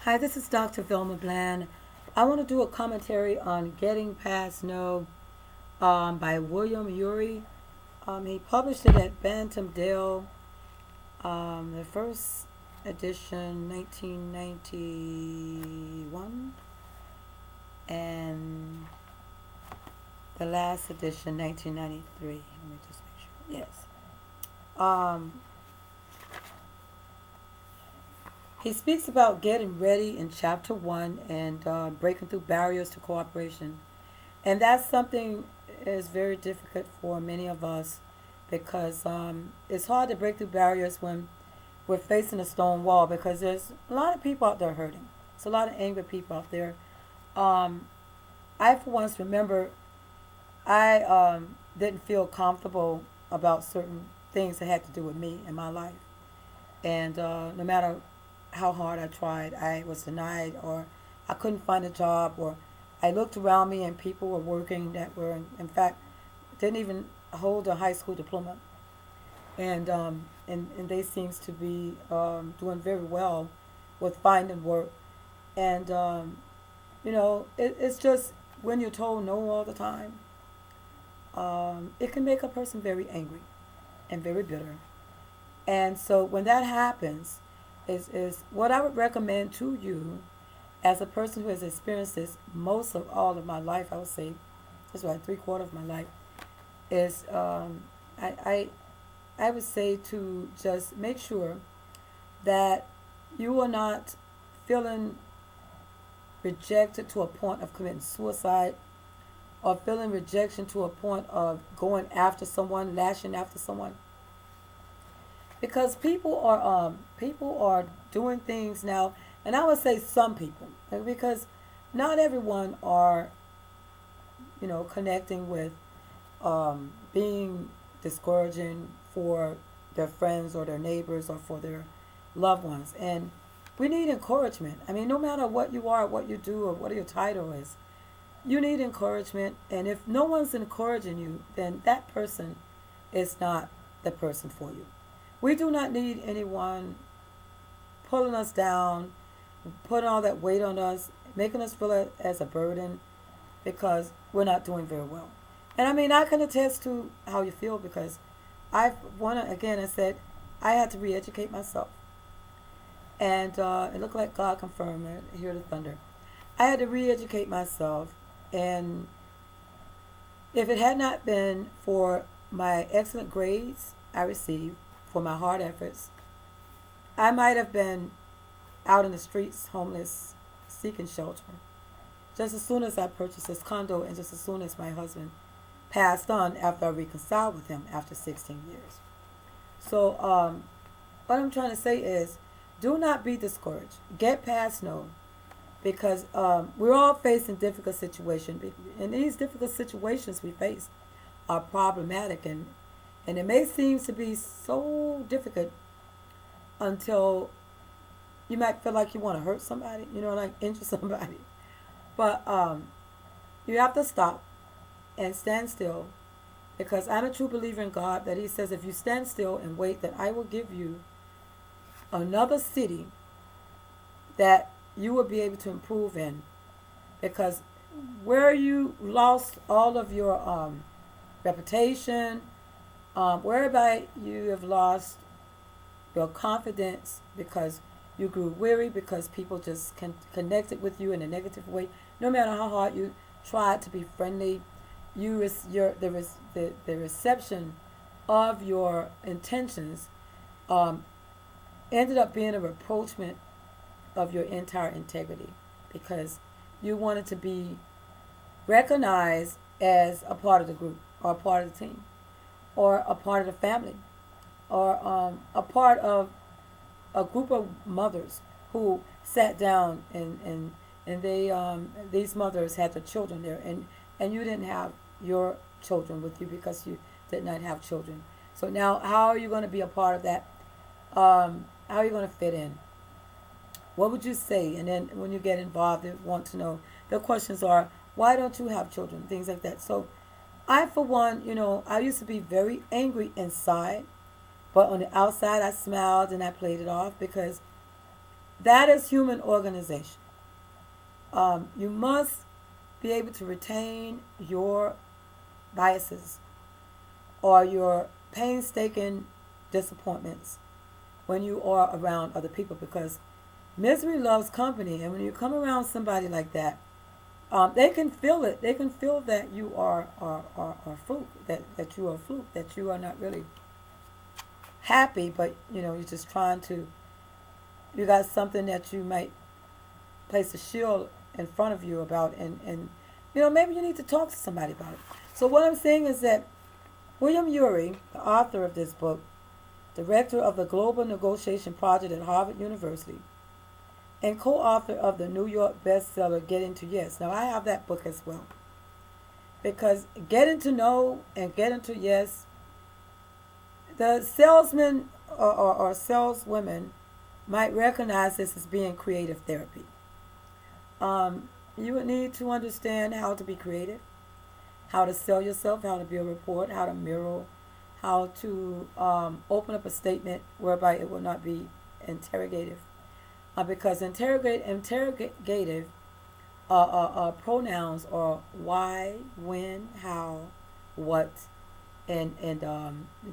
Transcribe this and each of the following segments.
Hi, this is Dr. Vilma Blann. I want to do a commentary on Getting Past No by William Ury. He published it at Bantamdale, the first edition, 1991, and the last edition, 1993. Let me just make sure. Yes. Um, he speaks about getting ready in chapter 1 and breaking through barriers to cooperation. And that's something is very difficult for many of us because it's hard to break through barriers when we're facing a stone wall because there's a lot of people out there hurting. There's a lot of angry people out there. Um, I, for once, remember I didn't feel comfortable about certain things that had to do with me in my life. And no matter how hard I tried, I was denied, or I couldn't find a job, or I looked around me and people were working that were, in fact, didn't even hold a high school diploma, and they seems to be doing very well with finding work, and it's just when you're told no all the time, it can make a person very angry and very bitter. And so when that happens, is what I would recommend to you as a person who has experienced this most of all of my life. I would say just about 3/4 of my life is I I would say to just make sure that you are not feeling rejected to a point of committing suicide or feeling rejection to a point of going after someone, lashing after someone, because people are doing things now, and I would say some people, because not everyone are connecting with being discouraging for their friends or their neighbors or for their loved ones, and we need encouragement. I mean, no matter what you are, what you do, or what your title is, you need encouragement, and if no one's encouraging you, then that person is not the person for you. We do not need anyone pulling us down, putting all that weight on us, making us feel it as a burden because we're not doing very well. And I mean, I can attest to how you feel because I've one again. I said I had to re-educate myself, and it looked like God confirmed it. Hear the thunder. I had to re-educate myself, and if it had not been for my excellent grades I received, for my hard efforts, I might have been out in the streets, homeless, seeking shelter. Just as soon as I purchased this condo, and just as soon as my husband passed on after I reconciled with him after 16 years. So, what I'm trying to say is, do not be discouraged. Get past no, because we're all facing difficult situations, and these difficult situations we face are problematic, and it may seem to be so difficult until you might feel like you want to hurt somebody, like injure somebody. But you have to stop and stand still, because I'm a true believer in God that He says, if you stand still and wait, that I will give you another city that you will be able to improve in. Because where you lost all of your reputation, whereby you have lost your confidence because you grew weary, because people just connected with you in a negative way, no matter how hard you tried to be friendly, the reception of your intentions um, ended up being a reproachment of your entire integrity, because you wanted to be recognized as a part of the group, or a part of the team, or a part of the family, or a part of a group of mothers who sat down, and these mothers had their children there, and you didn't have your children with you because you did not have children. So now, how are you going to be a part of that? How are you going to fit in? What would you say? And then when you get involved, they want to know. The questions are, why don't you have children? Things like that. So I, for one, I used to be very angry inside, but on the outside, I smiled and I played it off, because That is human organization. You must be able to retain your biases or your painstaking disappointments when you are around other people, because misery loves company. And when you come around somebody like that, they can feel it. They can feel that you are a fluke, that you are a fluke, that you are not really happy, but you're just trying to, you got something that you might place a shield in front of you about, and maybe you need to talk to somebody about it. So what I'm saying is that William Ury, the author of this book, director of the Global Negotiation Project at Harvard University, and co-author of the New York bestseller Getting to Yes. Now I have that book as well, because getting to know and getting to yes, the salesmen or saleswomen might recognize this as being creative therapy. You would need to understand how to be creative, how to sell yourself, how to build a report, how to mirror, how to open up a statement whereby it will not be interrogative. Because interrogative pronouns are why, when, how, what, and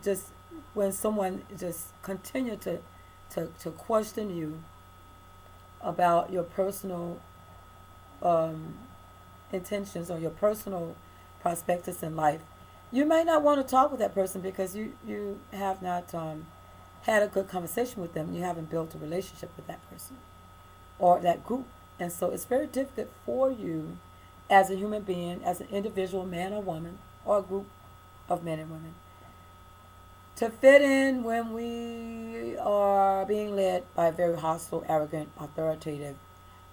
just when someone just continue to question you about your personal intentions or your personal prospectus in life, you may not want to talk with that person because you have not had a good conversation with them. You haven't built a relationship with that person or that group. And so it's very difficult for you as a human being, as an individual, man or woman, or a group of men and women, to fit in when we are being led by a very hostile, arrogant, authoritative,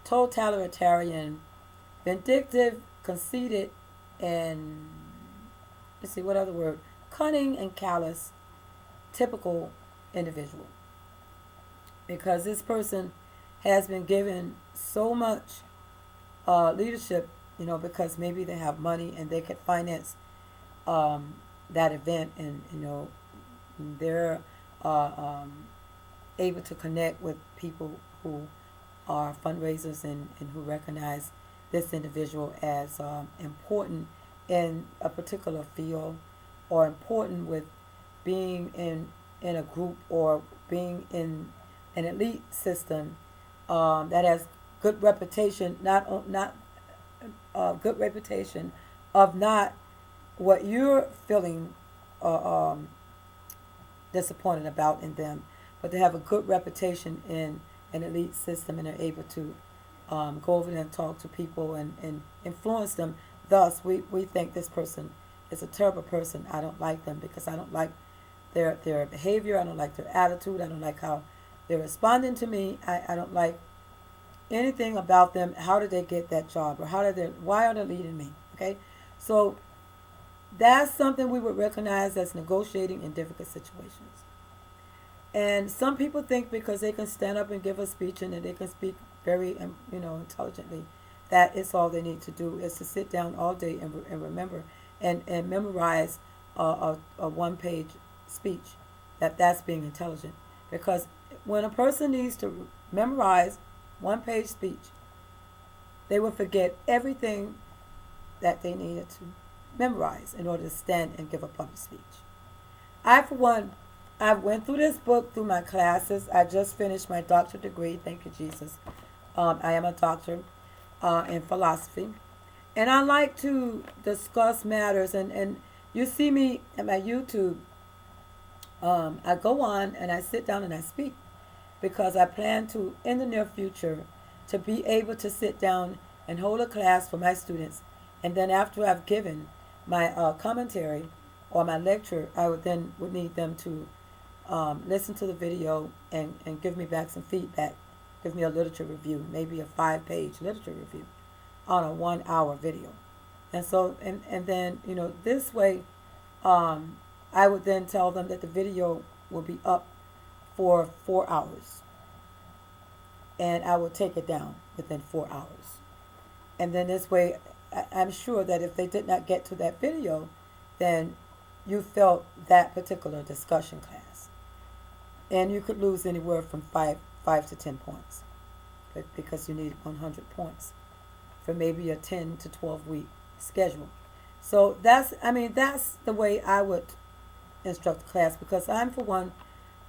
totalitarian, vindictive, conceited, and let's see, what other word? Cunning and callous, typical individual. Because this person has been given so much leadership, because maybe they have money and they can finance that event, and they're able to connect with people who are fundraisers and who recognize this individual as important in a particular field, or important with being in a group, or being in an elite system that has good reputation, not good reputation of not what you're feeling disappointed about in them, but they have a good reputation in an elite system, and they're able to go over there and talk to people and influence them. Thus, we think this person is a terrible person. I don't like them because I don't like their behavior. I don't like their attitude. I don't like how they're responding to me. I don't like anything about them. How did they get that job? Or why are they leading me? Okay? So that's something we would recognize as negotiating in difficult situations. And some people think because they can stand up and give a speech and that they can speak very intelligently, that it's all they need to do is to sit down all day and remember and memorize a one-page speech, that's being intelligent. Because when a person needs to memorize one-page speech, they will forget everything that they needed to memorize in order to stand and give a public speech. I, for one, I went through this book through my classes. I just finished my doctorate degree. Thank you, Jesus. I am a doctor in philosophy. And I like to discuss matters. And you see me at my YouTube. I go on and I sit down and I speak, because I plan to, in the near future, to be able to sit down and hold a class for my students. And then after I've given my commentary or my lecture, I would need them to listen to the video and give me back some feedback. Give me a literature review, maybe a 5-page literature review on a 1-hour video. And so, and then, this way, I would then tell them that the video will be up for 4 hours. And I will take it down within 4 hours. And then this way, I'm sure that if they did not get to that video, then you felt that particular discussion class. And you could lose anywhere from 5 to 10 points. because you need 100 points for maybe a 10 to 12 week schedule. So that's the way I would instruct the class, because I'm, for one,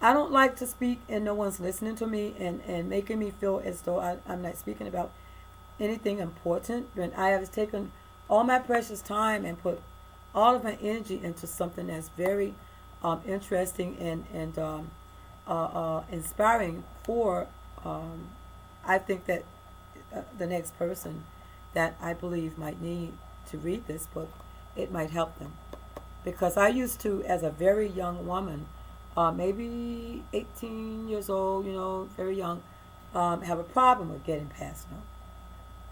I don't like to speak and no one's listening to me and making me feel as though I'm not speaking about anything important. When I have taken all my precious time and put all of my energy into something that's very interesting and inspiring for, I think that the next person that I believe might need to read this book, it might help them. Because I used to, as a very young woman, maybe 18 years old, very young, have a problem with getting past no.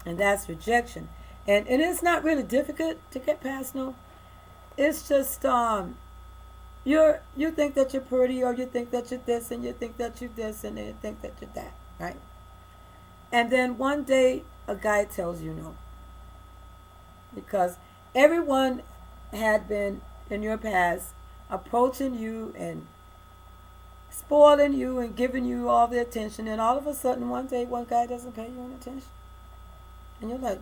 And that's rejection. And it's not really difficult to get past no. It's just you think that you're pretty, or you think that you're this, and you think that you're this, and you think that you're that, right? And then one day a guy tells you no. Because everyone had been in your past approaching you and spoiling you and giving you all the attention, and all of a sudden one day one guy doesn't pay you any attention. And you're like,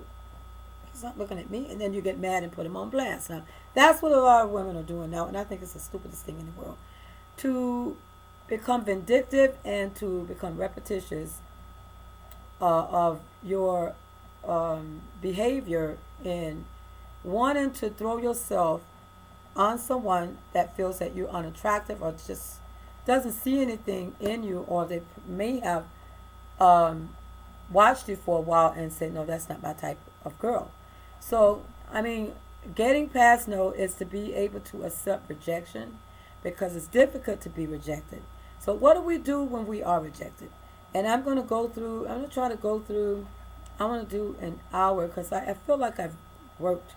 he's not looking at me, and then you get mad and put him on blast. Now, that's what a lot of women are doing now, and I think it's the stupidest thing in the world. To become vindictive and to become repetitious of your behavior in wanting to throw yourself on someone that feels that you're unattractive, or just doesn't see anything in you, or they may have watched you for a while and say, no, that's not my type of girl. So, getting past no is to be able to accept rejection, because it's difficult to be rejected. So what do we do when we are rejected? And I'm going to try to go through, I want to do an hour, because I feel like I've worked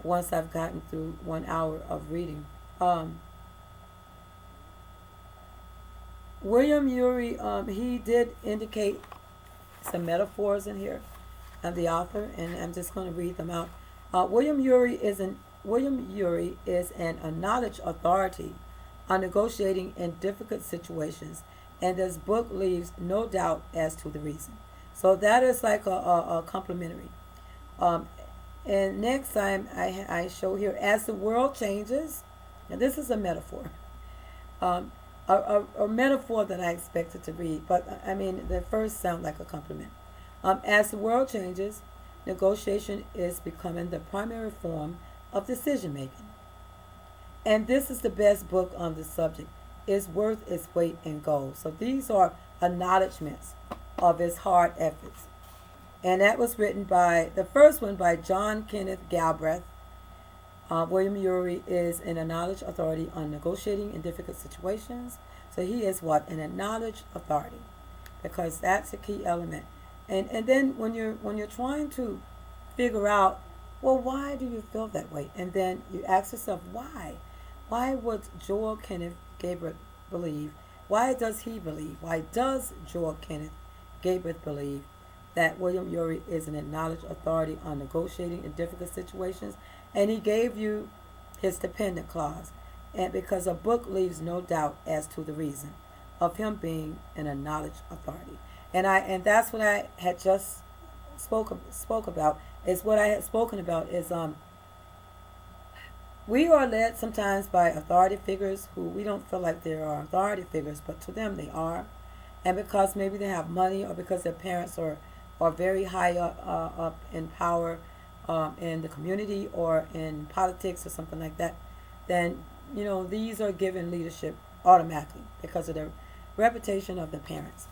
once I've gotten through 1 hour of reading. William Ury, he did indicate some metaphors in here, the author, and I'm just going to read them out. William Ury is an acknowledged authority on negotiating in difficult situations, and this book leaves no doubt as to the reason. So that is like a complimentary. And next time I show here, as the world changes, and this is a metaphor, a metaphor that I expected to read, but the first sound like a compliment. As the world changes, negotiation is becoming the primary form of decision making. And this is the best book on the subject. It's worth its weight in gold. So these are acknowledgments of his hard efforts. And that was written by, the first one by John Kenneth Galbraith. William Ury is an acknowledged authority on negotiating in difficult situations. So he is what? An acknowledged authority. Because that's a key element. And then when you're trying to figure out, well, why do you feel that way? And then you ask yourself, why? Why would Joel Kenneth Galbraith believe? Why does he believe? Why does Joel Kenneth Galbraith believe that William Ury is an acknowledged authority on negotiating in difficult situations? And he gave you his dependent clause. And because a book leaves no doubt as to the reason of him being an acknowledged authority. And that's what I had just spoke about. Is what I had spoken about is we are led sometimes by authority figures who we don't feel like they are authority figures, but to them they are. And because maybe they have money, or because their parents are very high up in power in the community or in politics or something like that, then these are given leadership automatically because of the reputation of the parents.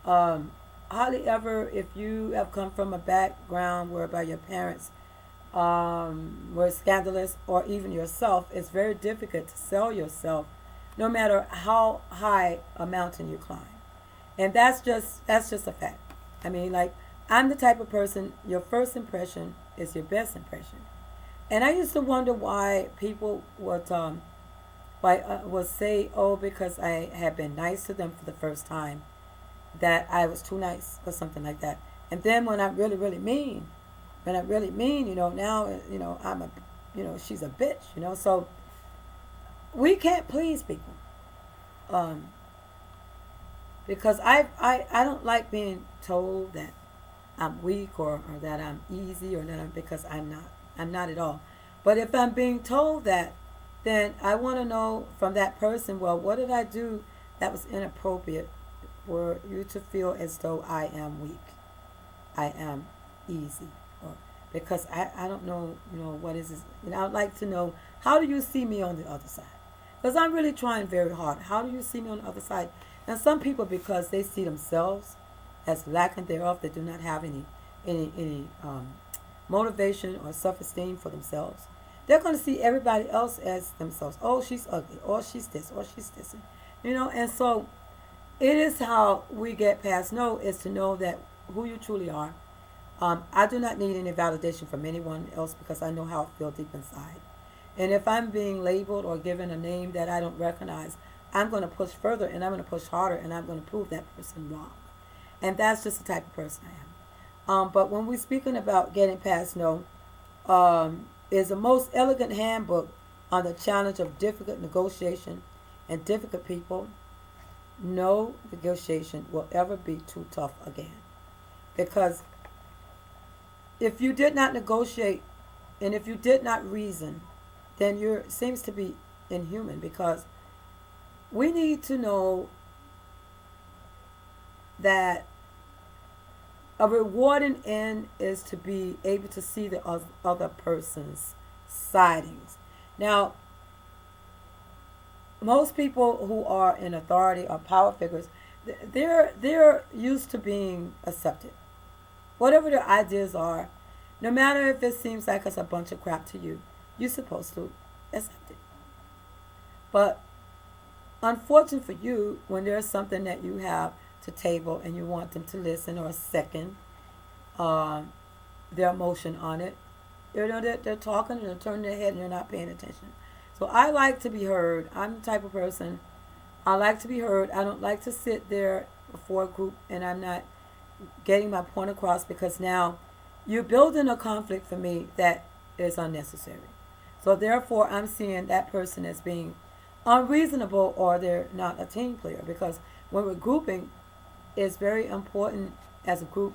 Hardly ever, if you have come from a background whereby your parents were scandalous, or even yourself, it's very difficult to sell yourself no matter how high a mountain you climb. And that's just a fact. I'm the type of person, your first impression is your best impression. And I used to wonder why people would say, oh, because I had been nice to them for the first time, that I was too nice or something like that. And then when I really, really mean, now, I'm she's a bitch, so we can't please people. because I don't like being told that I'm weak, or that I'm easy, or that because I'm not. I'm not at all. But if I'm being told that, then I want to know from that person, well, what did I do that was inappropriate for you to feel as though I am weak, I am easy, or because I don't know, what is this? I'd like to know, how do you see me on the other side? Because I'm really trying very hard. How do you see me on the other side? And some people, because they see themselves as lacking thereof, they do not have any motivation or self-esteem for themselves. They're going to see everybody else as themselves. Oh, she's ugly, or she's this, or she's this. And so it is how we get past no, is to know that who you truly are. I do not need any validation from anyone else because I know how I feel deep inside. And if I'm being labeled or given a name that I don't recognize, I'm going to push further, and I'm going to push harder, and I'm going to prove that person wrong. And that's just the type of person I am. But when we're speaking about getting past no, is the most elegant handbook on the challenge of difficult negotiation and difficult people. No negotiation will ever be too tough again. Because if you did not negotiate and if you did not reason, then you're seems to be inhuman, because we need to know that a rewarding end is to be able to see the other person's sidings. Now, most people who are in authority or power figures, they're used to being accepted. Whatever their ideas are, no matter if it seems like it's a bunch of crap to you, you're supposed to accept it. But unfortunate for you, when there's something that you have to table and you want them to listen or second their emotion on it, they're talking and they're turning their head and they're not paying attention. So I like to be heard. I'm the type of person, I like to be heard. I don't like to sit there before a group and I'm not getting my point across, because now you're building a conflict for me that is unnecessary. So therefore, I'm seeing that person as being unreasonable, or they're not a team player. Because when we're grouping, it's very important as a group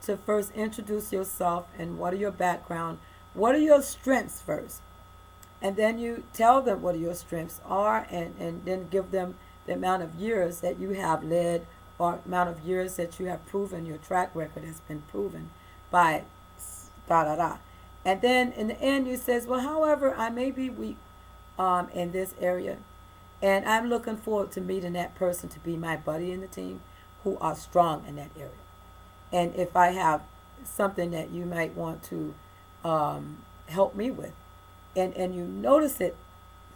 to first introduce yourself and what are your background, what are your strengths first. And then you tell them what your strengths are, and then give them the amount of years that you have led, or amount of years that you have proven your track record has been proven by da da da. And then in the end you says, well, however, I may be weak in this area, and I'm looking forward to meeting that person to be my buddy in the team who are strong in that area. And if I have something that you might want to help me with, and you notice it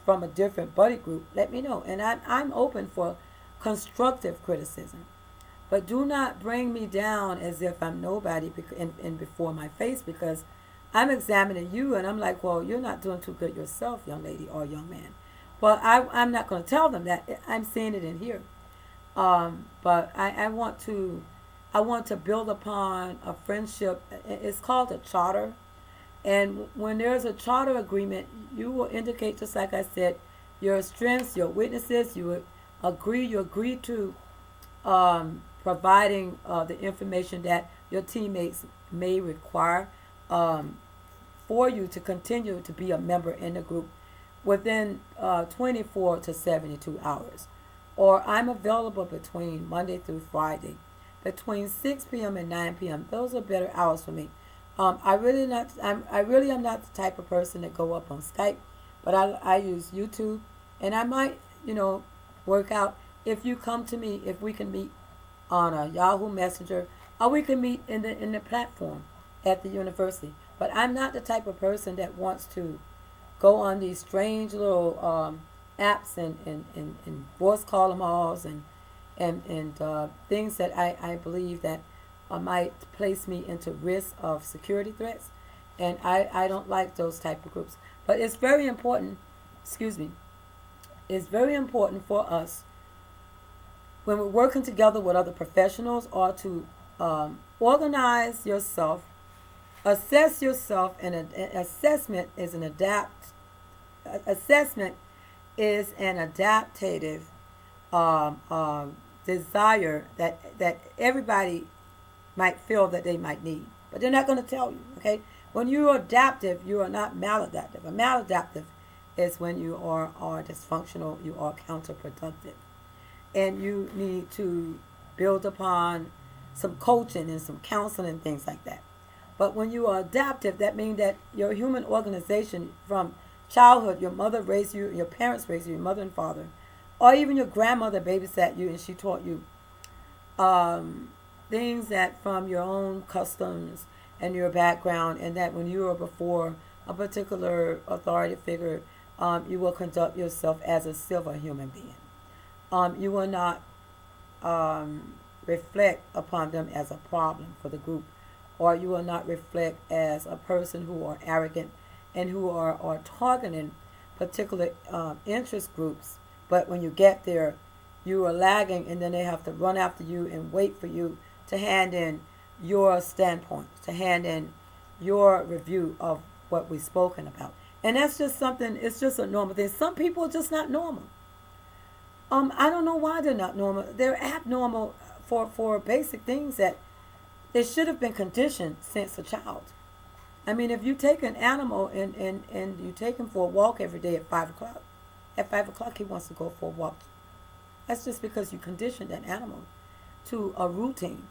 from a different buddy group, let me know. And I'm open for constructive criticism. But do not bring me down as if I'm nobody in before my face, because I'm examining you and I'm like, well, you're not doing too good yourself, young lady or young man. Well, I'm not going to tell them that. I'm seeing it in here. But I want to build upon a friendship. It's called a charter. And when there's a charter agreement, you will indicate, just like I said, your strengths, your weaknesses. You agree to providing the information that your teammates may require for you to continue to be a member in the group within 24 to 72 hours. Or I'm available between Monday through Friday, between 6 p.m. and 9 p.m. Those are better hours for me. I really am not the type of person that go up on Skype, but I use YouTube, and I might work out if you come to me, if we can meet on a Yahoo Messenger, or we can meet in the platform at the university. But I'm not the type of person that wants to go on these strange little apps and voice call them alls and things that I believe that might place me into risk of security threats. And I don't like those type of groups. But it's very important, it's very important for us when we're working together with other professionals, or to organize yourself, assess yourself, and an assessment is an adaptative desire that everybody might feel that they might need, but they're not going to tell you. Okay, when you're adaptive, you are not maladaptive. A maladaptive is when you are dysfunctional, you are counterproductive, and you need to build upon some coaching and some counseling and things like that. But when you are adaptive, that means that your human organization from childhood, your mother raised you, your parents raised you, your mother and father, or even your grandmother babysat you and she taught you things that from your own customs and your background, and that when you were before a particular authority figure, you will conduct yourself as a civil human being. You will not reflect upon them as a problem for the group, or you will not reflect as a person who are arrogant and who are targeting particular interest groups. But when you get there, you are lagging, and then they have to run after you and wait for you to hand in your standpoint, to hand in your review of what we've spoken about. And that's just something, it's just a normal thing. Some people are just not normal. I don't know why they're not normal. They're abnormal for basic things that they should have been conditioned since a child. I mean, if you take an animal and you take him for a walk every day at 5 o'clock, at 5 o'clock he wants to go for a walk. That's just because you conditioned that animal to a routine.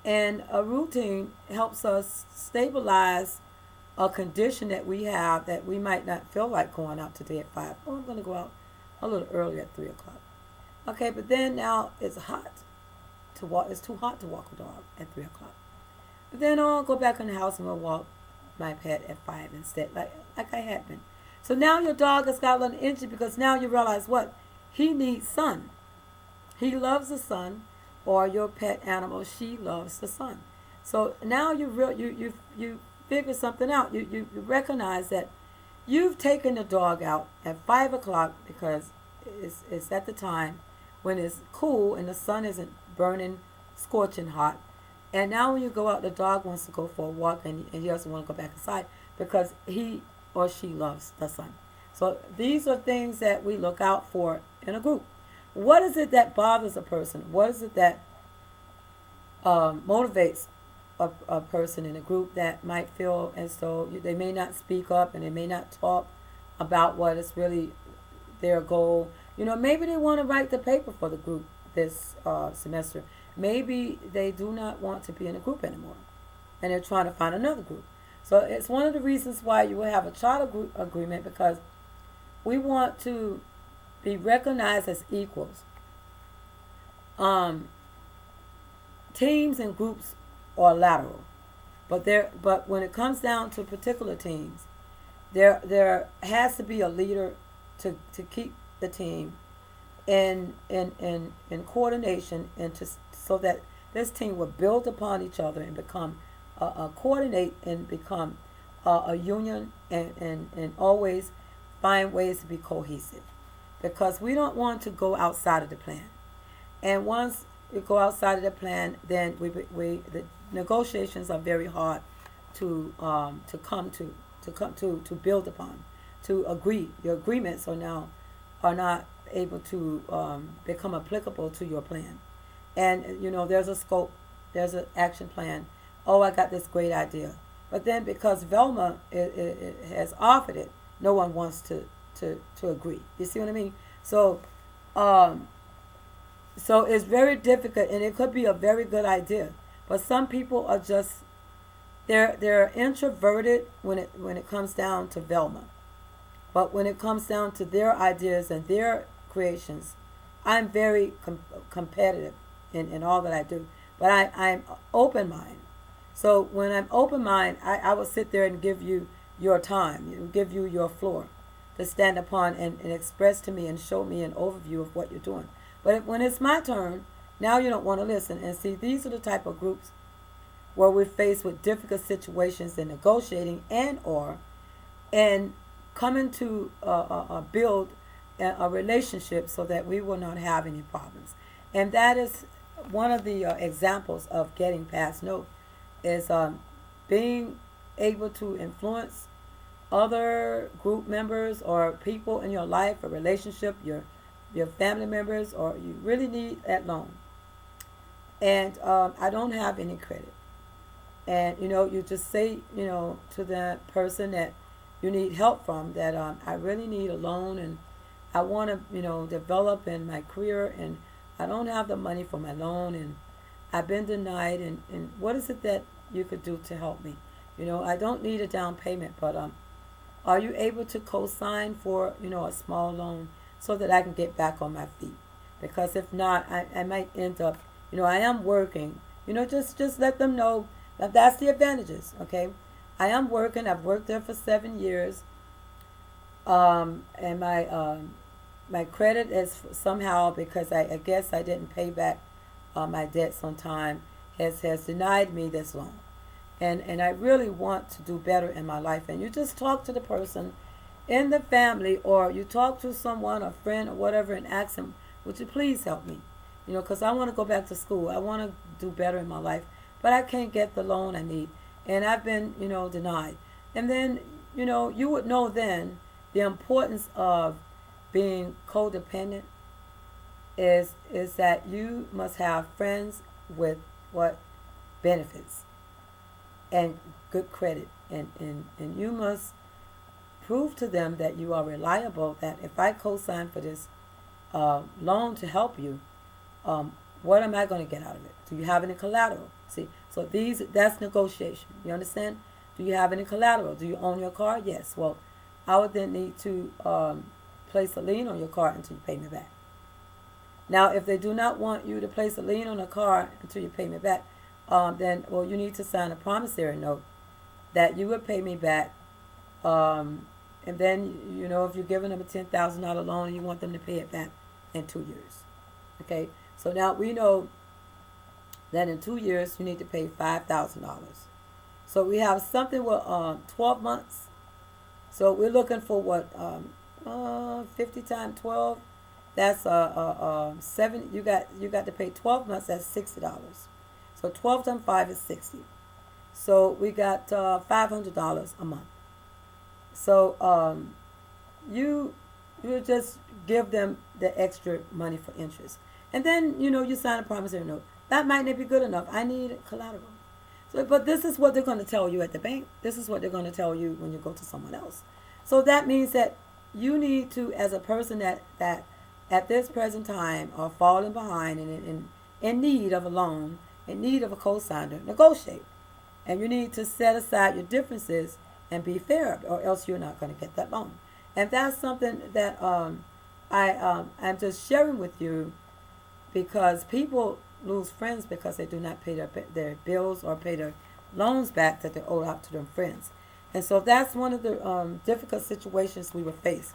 And a routine helps us stabilize a condition that we have that we might not feel like going out today at 5. Oh, I'm going to go out a little earlier at 3 o'clock. Okay, but then now it's hot to walk. It's too hot to walk a dog at 3 o'clock. But then I'll go back in the house and we'll walk my pet at 5 instead, like I had been. So now your dog has got a little energy because now you realize what? He needs sun. He loves the sun, or your pet animal, she loves the sun. So now you figure something out. You recognize that you've taken the dog out at 5 o'clock because it's at the time when it's cool and the sun isn't burning, scorching hot. And now when you go out, the dog wants to go for a walk and he doesn't want to go back inside because he or she loves the sun. So these are things that we look out for in a group. What is it that bothers a person? What is it that motivates a person in a group that might feel as though they may not speak up and they may not talk about what is really their goal? You know, maybe they want to write the paper for the group this semester. Maybe they do not want to be in a group anymore and they're trying to find another group. So it's one of the reasons why you will have a charter group agreement, because we want to be recognized as equals. Teams and groups are lateral, but when it comes down to particular teams, there has to be a leader to keep the team in coordination, and so that this team will build upon each other and become coordinate and become a union, and always find ways to be cohesive, because we don't want to go outside of the plan. And once we go outside of the plan, then the negotiations are very hard to build upon, to agree. Your agreements are not able to become applicable to your plan. And you know, there's a scope, there's an action plan. Oh, I got this great idea, but then because Velma has offered it, no one wants to agree. You see what I mean? So it's very difficult, and it could be a very good idea, but some people are just they're introverted when it comes down to Velma, but when it comes down to their ideas and their creations, I'm very competitive in all that I do, but I'm open minded. So when I'm open minded, I will sit there and give you your time, give you your floor to stand upon and express to me and show me an overview of what you're doing. But when it's my turn, now you don't want to listen. And see, these are the type of groups where we're faced with difficult situations in negotiating and coming to build a relationship so that we will not have any problems. And that is one of the examples of getting past no, is being able to influence other group members or people in your life, a relationship, your your family members, or you really need that loan, and I don't have any credit, and you just say to that person that you need help from, that I really need a loan, and I want to develop in my career, and I don't have the money for my loan, and I've been denied, and what is it that you could do to help me? I don't need a down payment, but are you able to co-sign for a small loan so that I can get back on my feet? Because if not, I might end up, I am working. Just let them know that that's the advantages. Okay, I am working. I've worked there for 7 years, and my credit is somehow, because I guess I didn't pay back my debts on time, has denied me this loan. And I really want to do better in my life. And you just talk to the person in the family, or you talk to someone, a friend or whatever, and ask them, would you please help me? Because I want to go back to school. I want to do better in my life, but I can't get the loan I need. And I've been, denied. And then, you would know then the importance of being codependent is that you must have friends with what benefits and good credit, and you must prove to them that you are reliable, that if I co-sign for this loan to help you, what am I going to get out of it? Do you have any collateral? See, so that's negotiation. You understand? Do you have any collateral? Do you own your car? Yes. Well, I would then need to place a lien on your car until you pay me back. Now, if they do not want you to place a lien on a car until you pay me back, then you need to sign a promissory note that you would pay me back. And then, if you're giving them a $10,000 loan and you want them to pay it back in 2 years. Okay, so now we know that in 2 years you need to pay $5,000. So we have something with 12 months. So we're looking for what, 50 times 12. That's 7. You got to pay 12 months. That's $60. So 12 times 5 is 60. So we got $500 a month. So you just give them the extra money for interest, and then you sign a promissory note. That might not be good enough. I need collateral. So, but this is what they're going to tell you at the bank. This is what they're going to tell you when you go to someone else. So that means that you need to, as a person that at this present time are falling behind and in need of a loan, in need of a cosigner, negotiate. And you need to set aside your differences and be fair, or else you're not going to get that loan. And that's something that I'm just sharing with you, because people lose friends because they do not pay their bills or pay their loans back that they owe out to their friends. And so that's one of the difficult situations we will face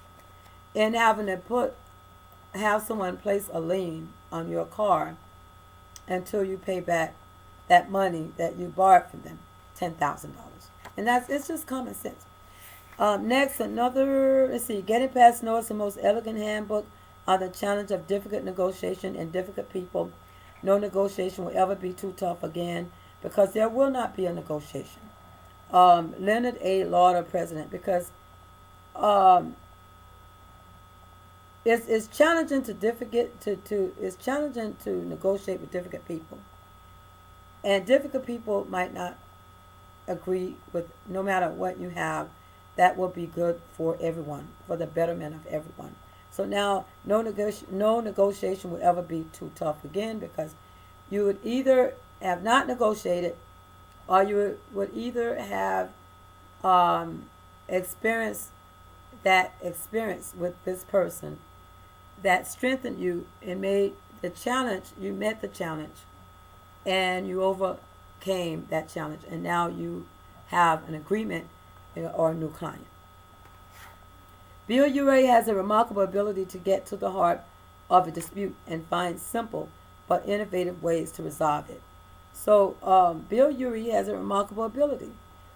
in having to have someone place a lien on your car until you pay back that money that you borrowed from them, $10,000. And it's just common sense. Next, Getting Past No is the most elegant handbook on the challenge of difficult negotiation and difficult people. No negotiation will ever be too tough again, because there will not be a negotiation. Leonard A. Lauder, president, because it's challenging it's challenging to negotiate with difficult people, and difficult people might not agree with, no matter what you have, that will be good for everyone, for the betterment of everyone. So now, no negotiation will ever be too tough again, because you would either have not negotiated, or you would either have experienced that experience with this person that strengthened you and made the challenge, you met the challenge, and you overcame that challenge, and now you have an agreement or a new client. Bill Urey has a remarkable ability to get to the heart of a dispute and find simple but innovative ways to resolve it. So Bill Urey has a remarkable ability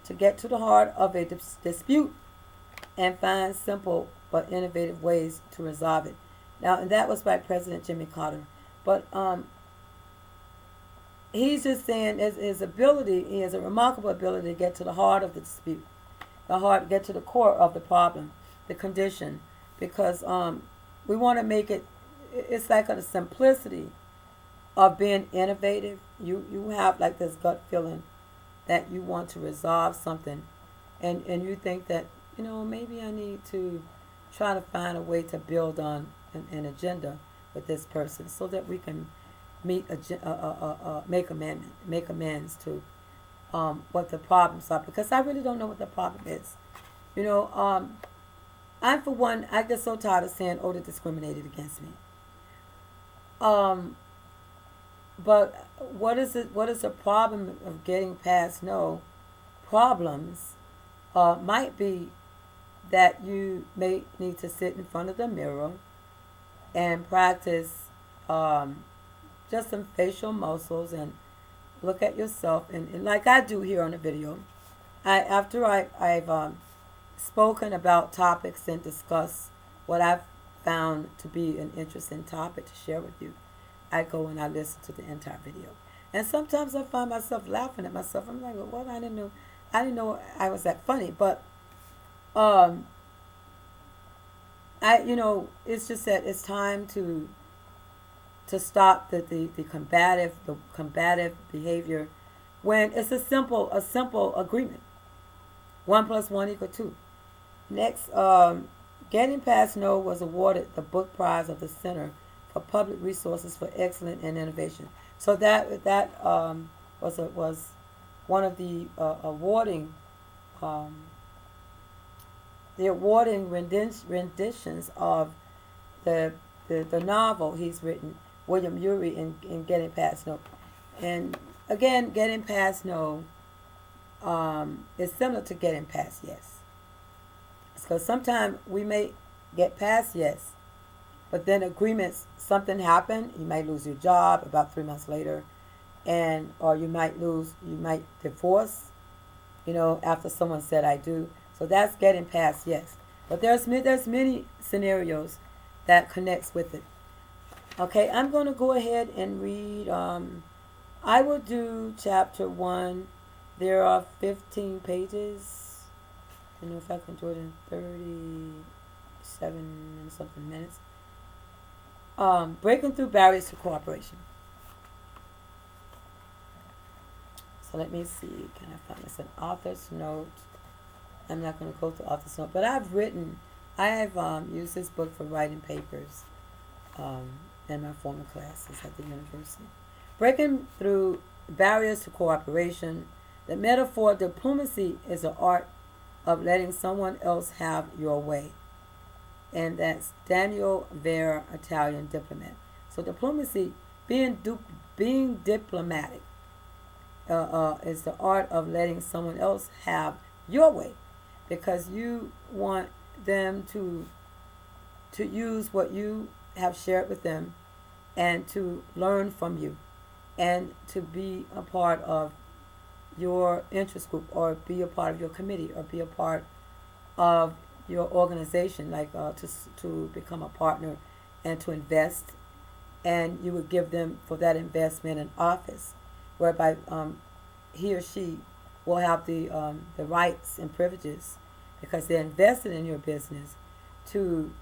to get to the heart of a dispute and find simple but innovative ways to resolve it. Now, and that was by President Jimmy Carter. But he's just saying his ability, he has a remarkable ability to get to the heart of the dispute, get to the core of the problem, the condition, because we want to make it it's like a simplicity of being innovative. You have like this gut feeling that you want to resolve something, and you think that, maybe I need to try to find a way to build on an agenda with this person so that we can make amends to what the problems are, because I really don't know what the problem is. You know, I for one, I get so tired of saying, "Oh, they discriminated against me." Um, but what is it? What is the problem of getting past no problems? Might be that you may need to sit in front of the mirror and practice just some facial muscles and look at yourself, and like I do here on the video. I've spoken about topics and discuss what I've found to be an interesting topic to share with you, I go and I listen to the entire video. And sometimes I find myself laughing at myself. I'm like, well, what? I didn't know I was that funny. But um, it's just that it's time to stop the combative behavior when it's a simple agreement. 1 + 1 = 2. Next, Getting Past No was awarded the book prize of the Center for Public Resources for Excellence and Innovation. So that was one of um, the awarding renditions of the novel he's written, William Ury, in Getting Past No. And again, Getting Past No is similar to Getting Past Yes. Because sometimes we may get past yes, but then agreements, something happened, you might lose your job about 3 months later, or you might divorce, after someone said I do. So that's getting past yes. But there's many scenarios that connects with it. Okay, I'm going to go ahead and read. I will do chapter 1. There are 15 pages. I don't know if I can do it in 37 and something minutes. Breaking through barriers to cooperation. So let me see. Can I find this? An author's note. I'm not going to go to author's note, but I have used this book for writing papers in my former classes at the university. Breaking through barriers to cooperation. The metaphor diplomacy is an art of letting someone else have your way. And that's Daniel Vera, Italian diplomat. So diplomacy, being diplomatic, is the art of letting someone else have your way, because you want them to use what you have shared with them and to learn from you and to be a part of your interest group, or be a part of your committee, or be a part of your organization, like to become a partner and to invest. And you would give them, for that investment, an office whereby he or she will have the rights and privileges, because they're invested in your business, to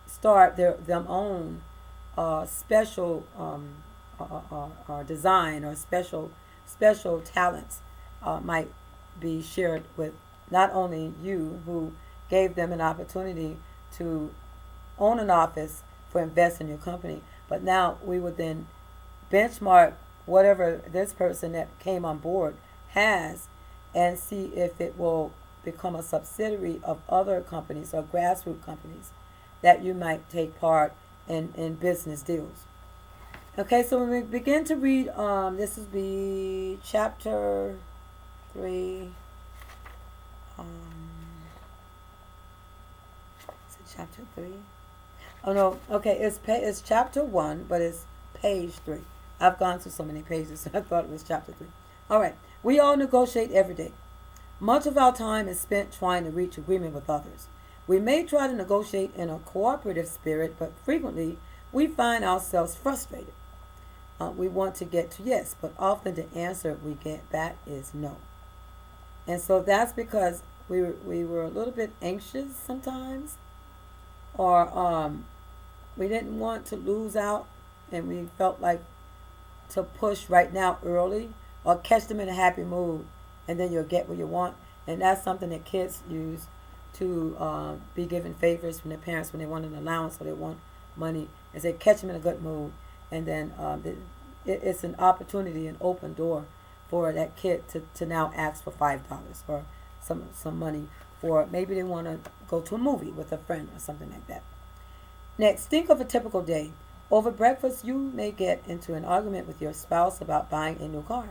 start their own special design, or special talents might be shared with not only you, who gave them an opportunity to own an office for invest in your company, but now we would then benchmark whatever this person that came on board has, and see if it will become a subsidiary of other companies or grassroots companies that you might take part in business deals. Okay, so when we begin to read, this will be chapter 3. Is it chapter 3? Oh no, okay, it's chapter 1, but it's page 3. I've gone through so many pages, so I thought it was chapter 3. All right, we all negotiate every day. Much of our time is spent trying to reach agreement with others. We may try to negotiate in a cooperative spirit, but frequently we find ourselves frustrated. We want to get to yes, but often the answer we get back is no. And so that's because we were a little bit anxious sometimes, or we didn't want to lose out, and we felt like to push right now early or catch them in a happy mood, and then you'll get what you want. And that's something that kids use to be given favors from their parents when they want an allowance or they want money, is they catch them in a good mood, and then it's an opportunity, an open door for that kid to now ask for $5 or some money, for maybe they want to go to a movie with a friend or something like that. Next, think of a typical day. Over breakfast, you may get into an argument with your spouse about buying a new car.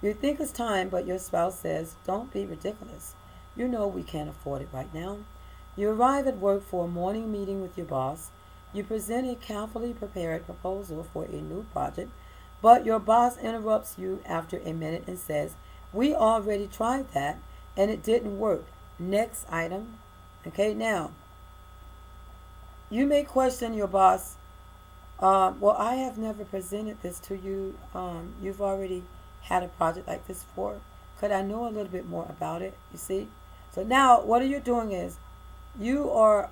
You think it's time, but your spouse says, "Don't be ridiculous. You know we can't afford it right now." You arrive at work for a morning meeting with your boss. You present a carefully prepared proposal for a new project, but your boss interrupts you after a minute and says, "We already tried that and it didn't work. Next item." Okay, now, you may question your boss. Well, I have never presented this to you. You've already had a project like this before. Could I know a little bit more about it? You see? So now what are you doing is you are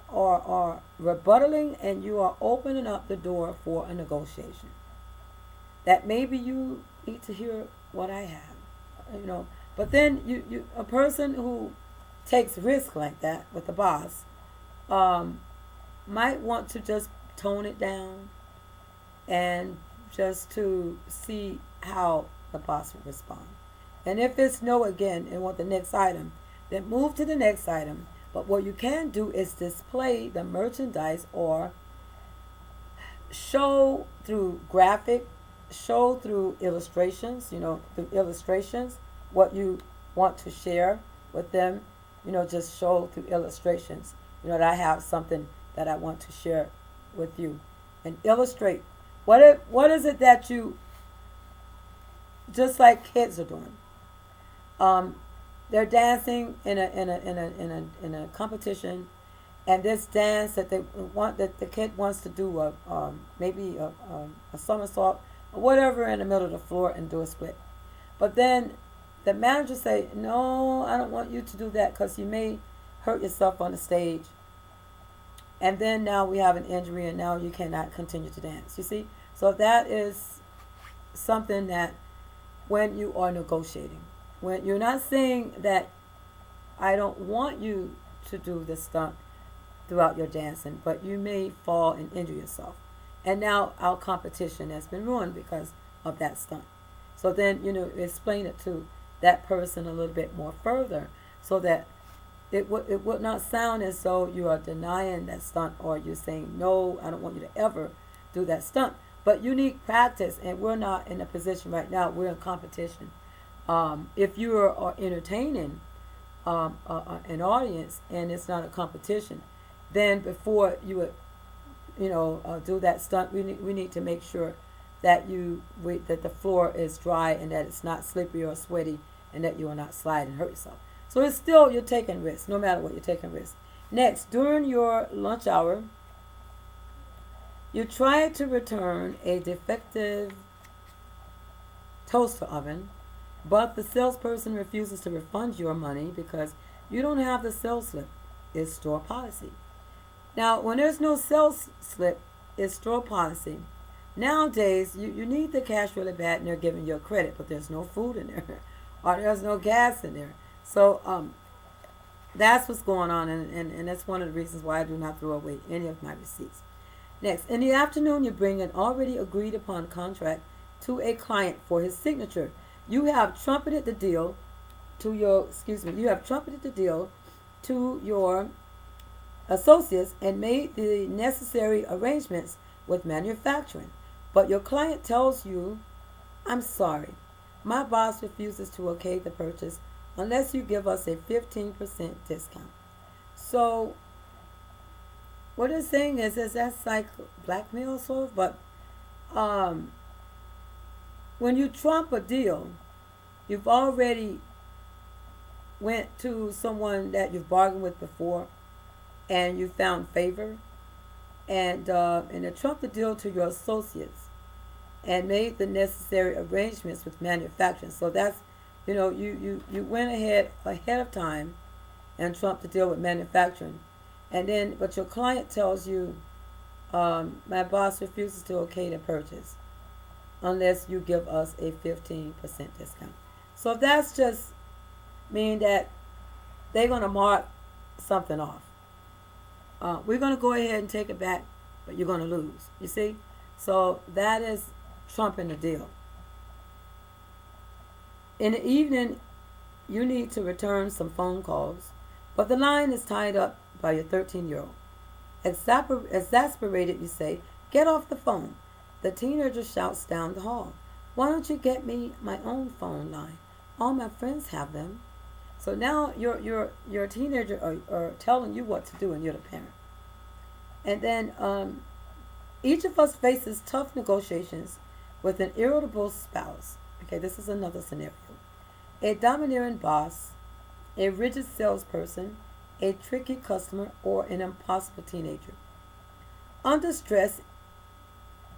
rebuttaling, and you are opening up the door for a negotiation. That maybe you need to hear what I have. But then you a person who takes risk like that with the boss might want to just tone it down and just to see how the boss will respond. And if it's no again and want the next item, then move to the next item. But what you can do is display the merchandise or show through graphic, show through illustrations, through illustrations what you want to share with them. Just show through illustrations. That I have something that I want to share with you, and illustrate. What is it that you, just like kids are doing? They're dancing in a competition, and this dance that the kid wants to do maybe a somersault or whatever in the middle of the floor and do a split. But then the manager say, "No, I don't want you to do that because you may hurt yourself on the stage." And then now we have an injury, and now you cannot continue to dance. You see? So that is something that when you are negotiating, when you're not saying that I don't want you to do this stunt throughout your dancing, but you may fall and injure yourself. And now our competition has been ruined because of that stunt. So then, explain it to that person a little bit more further, so that it would not sound as though you are denying that stunt, or you're saying, "No, I don't want you to ever do that stunt." But you need practice, and we're not in a position right now. We're in competition. If you are entertaining an audience and it's not a competition, then before you would, do that stunt, we need to make sure that that the floor is dry and that it's not slippery or sweaty, and that you will not slide and hurt yourself. So it's still, you're taking risks, no matter what, you're taking risks. Next, during your lunch hour, you try to return a defective toaster oven, but the salesperson refuses to refund your money because you don't have the sales slip. It's store policy. Now, when there's no sales slip, it's store policy. Nowadays, you need the cash really bad, and they're giving you a credit, but there's no food in there, or there's no gas in there. So that's what's going on, and that's one of the reasons why I do not throw away any of my receipts. Next, in the afternoon, you bring an already agreed upon contract to a client for his signature. You have trumpeted the deal to your associates and made the necessary arrangements with manufacturing. But your client tells you, "I'm sorry, my boss refuses to okay the purchase unless you give us a 15% discount." So what they're saying is that's like blackmail, sort of. But when you trump a deal, you've already went to someone that you've bargained with before, and you found favor, and they trumped the deal to your associates and made the necessary arrangements with manufacturing. So that's, you went ahead of time and trumped the deal with manufacturing, and then but your client tells you, My boss refuses to okay the purchase unless you give us a 15% discount. So that's just mean that they're going to mark something off. We're going to go ahead and take it back, but you're going to lose. You see? So that is trumping the deal. In the evening, you need to return some phone calls, but the line is tied up by your 13-year-old. Exasperated, you say, "Get off the phone." The teenager shouts down the hall, "Why don't you get me my own phone line? All my friends have them." So now your teenager are telling you what to do, and you're the parent. And then each of us faces tough negotiations with an irritable spouse. Okay, this is another scenario. A domineering boss, a rigid salesperson, a tricky customer, or an impossible teenager. Under stress,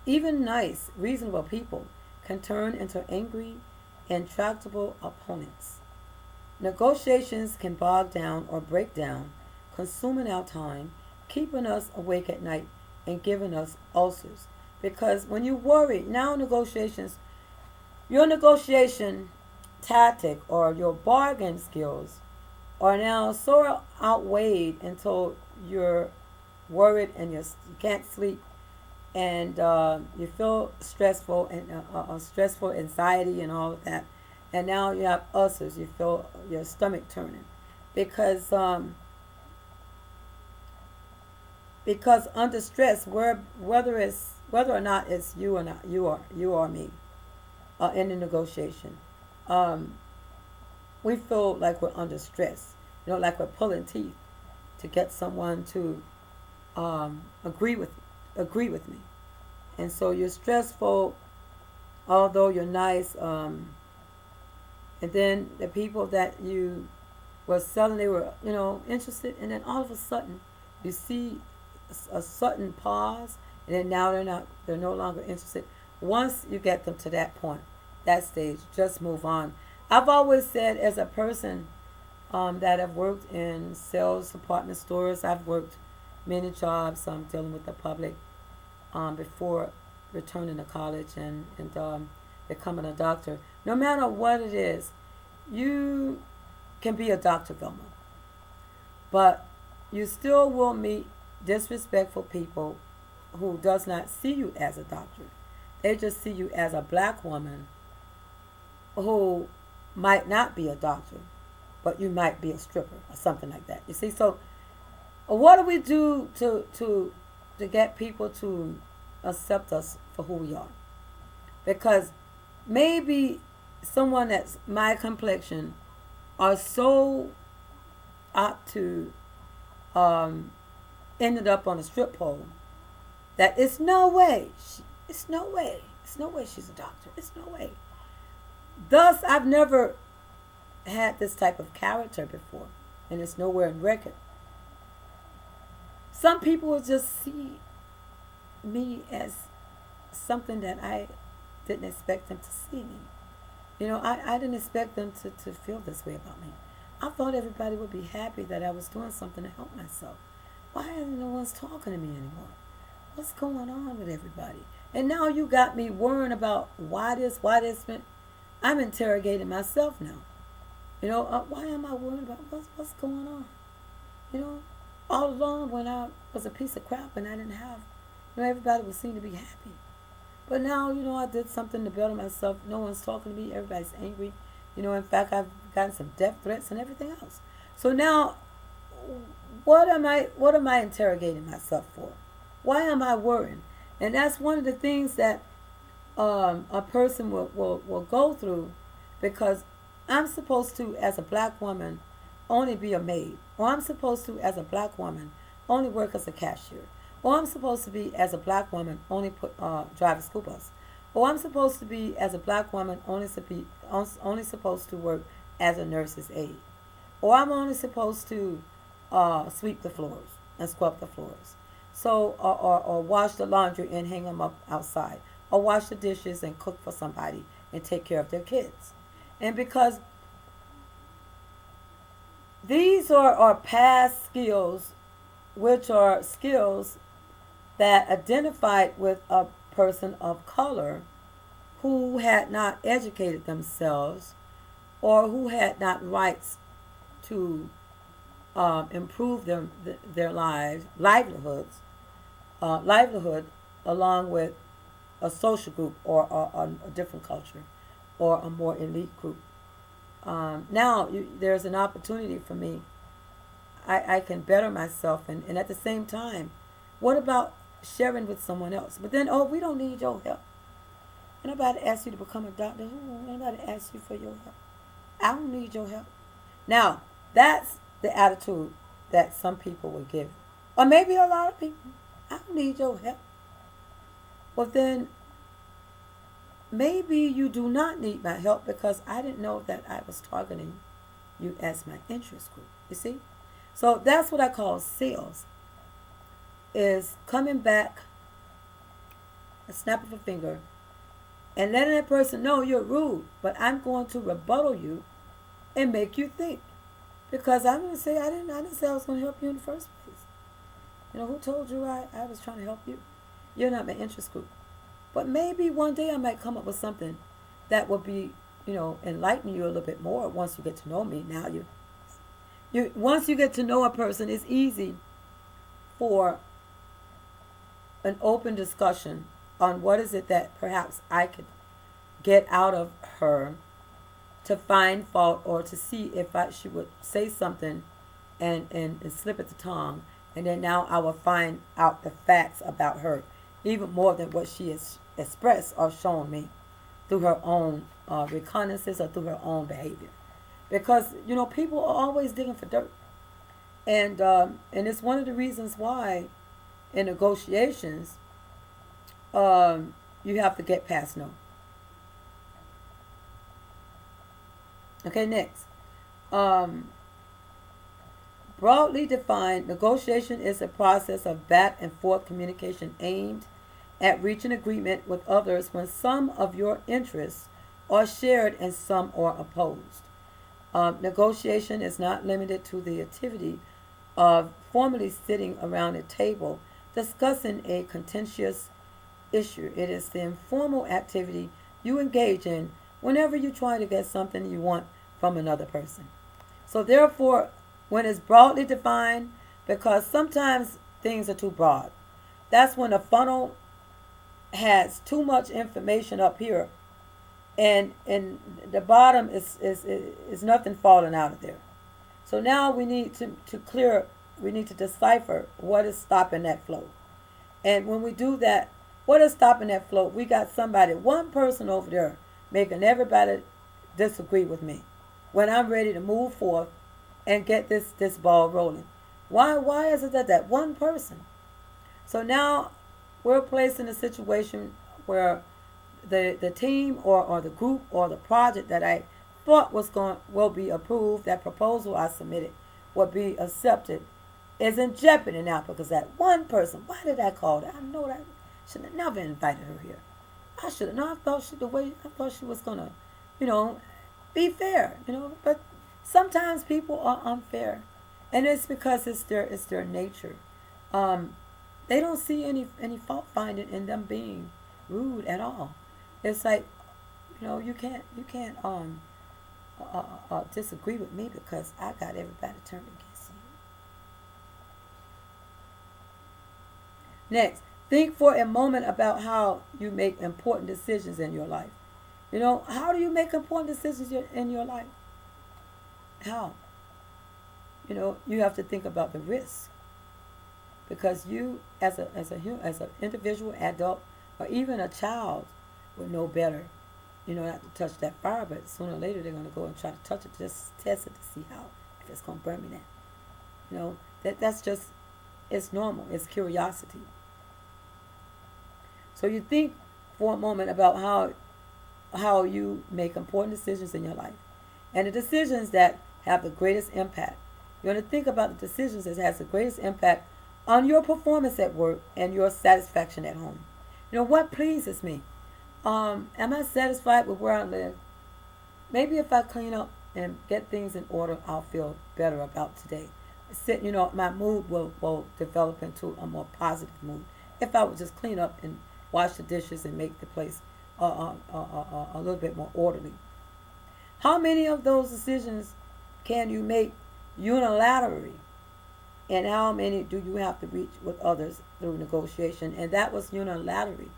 even nice, reasonable people can turn into angry, intractable opponents. Negotiations can bog down or break down, consuming our time, keeping us awake at night, and giving us ulcers. Because when you worry, now negotiations, your negotiation tactic or your bargain skills are now so outweighed until you're worried and you can't sleep and you feel stressful and stressful anxiety and all of that, and now you have ulcers. You feel your stomach turning because under stress, whether or not it's you or not you or me in the negotiation, we feel like we're under stress. Like we're pulling teeth to get someone to agree with me. And so you're stressful, although you're nice. And then the people that you were selling, they were interested, and then all of a sudden you see a sudden pause, and then now they're no longer interested. Once you get them to that point, that stage, just move on. I've always said, as a person that have worked in sales department stores, I've worked many jobs dealing with the public before returning to college and becoming a doctor. No matter what it is, you can be a Dr. Vilma, but you still will meet disrespectful people who does not see you as a doctor. They just see you as a black woman who might not be a doctor, but you might be a stripper or something like that. You see, so what do we do to get people to accept us for who we are? Because maybe someone that's my complexion are so apt to ended up on a strip pole that it's no way she's a doctor. It's no way. Thus, I've never had this type of character before, and it's nowhere in record. Some people will just see me as something that I didn't expect them to see me. I didn't expect them to feel this way about me. I thought everybody would be happy that I was doing something to help myself. Why isn't no one's talking to me anymore? What's going on with everybody? And now you got me worrying about why this. I'm interrogating myself now. Why am I worried about what's going on? All along when I was a piece of crap and I didn't have, everybody would seem to be happy. But now, I did something to better myself. No one's talking to me. Everybody's angry. In fact, I've gotten some death threats and everything else. So now, what am I interrogating myself for? Why am I worrying? And that's one of the things that a person will go through, because I'm supposed to, as a black woman, only be a maid. Or I'm supposed to, as a black woman, only work as a cashier. Or I'm supposed to be, as a black woman, only drive a school bus. Or I'm supposed to be, as a black woman, only supposed to work as a nurse's aide. Or I'm only supposed to sweep the floors and scrub the floors. So, or wash the laundry and hang them up outside. Or wash the dishes and cook for somebody and take care of their kids. And because these are past skills, which are skills that identified with a person of color who had not educated themselves or who had not rights to improve their livelihood, along with a social group or a different culture or a more elite group. Now there's an opportunity for me. I can better myself, and at the same time, what about sharing with someone else? But then, oh, we don't need your help. Nobody asked you to become a doctor. Nobody asked you for your help. I don't need your help. Now, that's the attitude that some people will give. Or maybe a lot of people. I don't need your help. Well, then, maybe you do not need my help because I didn't know that I was targeting you as my interest group. You see? So that's what I call sales. Is coming back, a snap of a finger, and letting that person know you're rude, but I'm going to rebuttal you and make you think. Because I'm going to say I didn't say I was going to help you in the first place. Who told you I was trying to help you? You're not my interest group. But maybe one day I might come up with something that will be, enlighten you a little bit more once you get to know me. Now once you get to know a person, it's easy for an open discussion on what is it that perhaps I could get out of her to find fault or to see if she would say something and slip at the tongue. And then now I will find out the facts about her, even more than what she has expressed or shown me through her own reconnaissance or through her own behavior. Because, people are always digging for dirt. And it's one of the reasons why in negotiations, you have to get past no. Okay, next. Broadly defined, negotiation is a process of back and forth communication aimed at reaching agreement with others when some of your interests are shared and some are opposed. Negotiation is not limited to the activity of formally sitting around a table discussing a contentious issue. It is the informal activity you engage in whenever you try to get something you want from another person. So therefore, when it's broadly defined, because sometimes things are too broad, that's when a funnel has too much information up here and the bottom is nothing falling out of there. So now we need to decipher what is stopping that flow. And when we do that, what is stopping that flow? We got one person over there making everybody disagree with me when I'm ready to move forth and get this ball rolling. Why is it that one person? So now we're placed in a situation where the team or the group or the project that I thought will be approved, that proposal I submitted will be accepted, is in jeopardy now because that one person. Why did I call that? I know that I should have never invited her here. I should have. No, I thought she was gonna, be fair. But sometimes people are unfair, and it's because it's their nature. They don't see any fault finding in them being rude at all. It's like, you can't disagree with me because I got everybody turned against you. Next, think for a moment about how you make important decisions in your life. How do you make important decisions in your life? How? You have to think about the risk. Because you, as an individual, adult, or even a child, would know better, not to touch that fire, but sooner or later they're going to go and try to touch it, just test it to see if it's going to burn me now. That's just, it's normal, it's curiosity. So you think for a moment about how you make important decisions in your life. And the decisions that have the greatest impact. You're going to think about the decisions that has the greatest impact on your performance at work and your satisfaction at home. What pleases me? Am I satisfied with where I live? Maybe if I clean up and get things in order, I'll feel better about today. My mood will develop into a more positive mood. if I would just clean up and wash the dishes and make the place a little bit more orderly. How many of those decisions can you make unilaterally? And how many do you have to reach with others through negotiation? And that was unilaterally.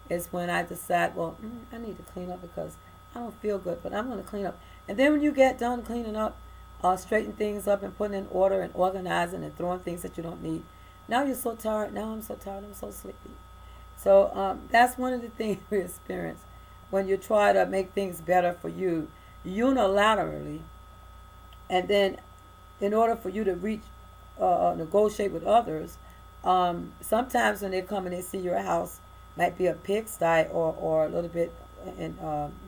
It's when I decide, well, I need to clean up because I don't feel good, but I'm going to clean up. And then when you get done cleaning up, straighten things up and putting in order and organizing and throwing things that you don't need, now you're so tired. Now I'm so tired. I'm so sleepy. So that's one of the things we experience when you try to make things better for you unilaterally. And then in order for you to reach, negotiate with others, sometimes when they come and they see your house might be a pigsty or a little bit, and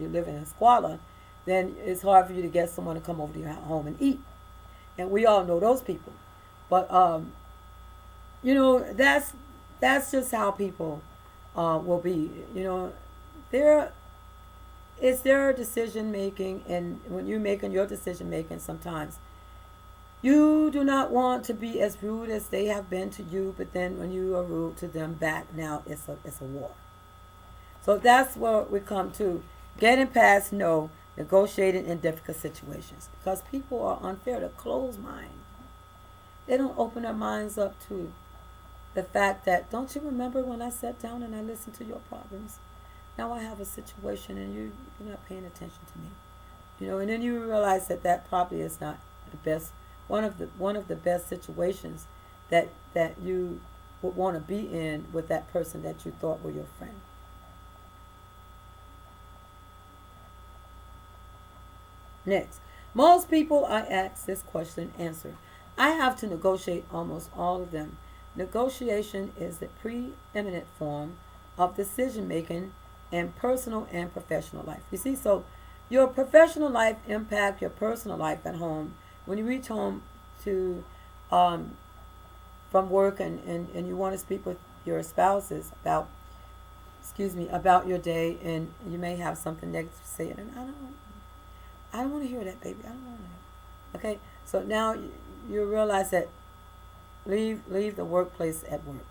you're living in squalor, then it's hard for you to get someone to come over to your home and eat. And we all know those people. But, that's just how people will be. It's their decision making, and when you're making your decision making, sometimes you do not want to be as rude as they have been to you, but then when you are rude to them back, now it's a war. So that's where we come to getting past no, negotiating in difficult situations, because people are unfair. They're closed mind. They don't open their minds up to the fact that, don't you remember when I sat down and I listened to your problems? Now I have a situation and you're not paying attention to me. And then you realize that probably is not the best, one of the best situations that you would want to be in with that person that you thought were your friend. Next, most people I ask this question answer, I have to negotiate almost all of them. Negotiation is the preeminent form of decision making in personal and professional life. You see, so your professional life impact your personal life at home. When you reach home to from work and you want to speak with your spouses about your day, and you may have something negative to say, and I don't want to hear that, baby. I don't want to. Okay, so now you realize that leave the workplace at work,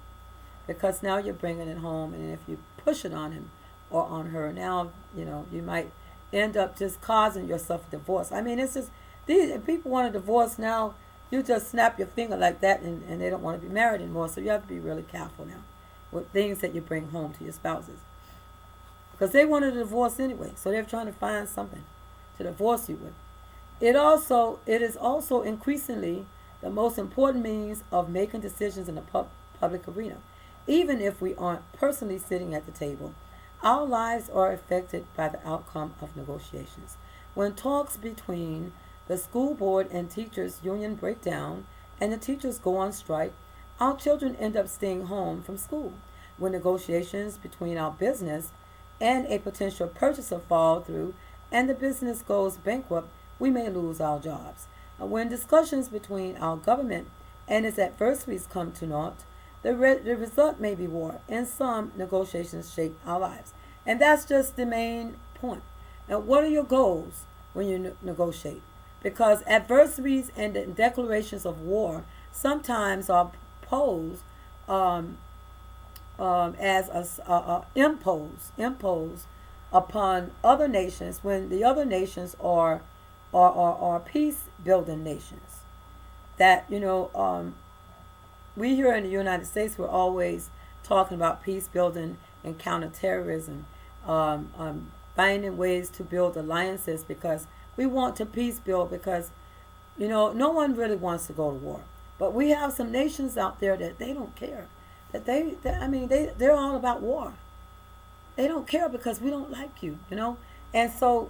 because now you're bringing it home, and if you push it on him or on her, now you might end up just causing yourself a divorce. I mean, it's just these people want a divorce now. You just snap your finger like that, and they don't want to be married anymore. So you have to be really careful now with things that you bring home to your spouses, because they wanted a divorce anyway. So they're trying to find something to divorce you with. It is also increasingly the most important means of making decisions in the public arena. Even if we aren't personally sitting at the table, our lives are affected by the outcome of negotiations. When talks between the school board and teachers union break down and the teachers go on strike, our children end up staying home from school. When negotiations between our business and a potential purchaser fall through and the business goes bankrupt, we may lose our jobs. When discussions between our government and its adversaries come to naught, the result may be war, and some negotiations shape our lives. And that's just the main point. Now, what are your goals when you negotiate? Because adversaries and the declarations of war sometimes are posed as imposed upon other nations, when the other nations are peace building nations. That we here in the United States, we're always talking about peace building and counterterrorism, finding ways to build alliances, because we want to peace build, because no one really wants to go to war. But we have some nations out there that they don't care. They're all about war. They don't care because we don't like you, And so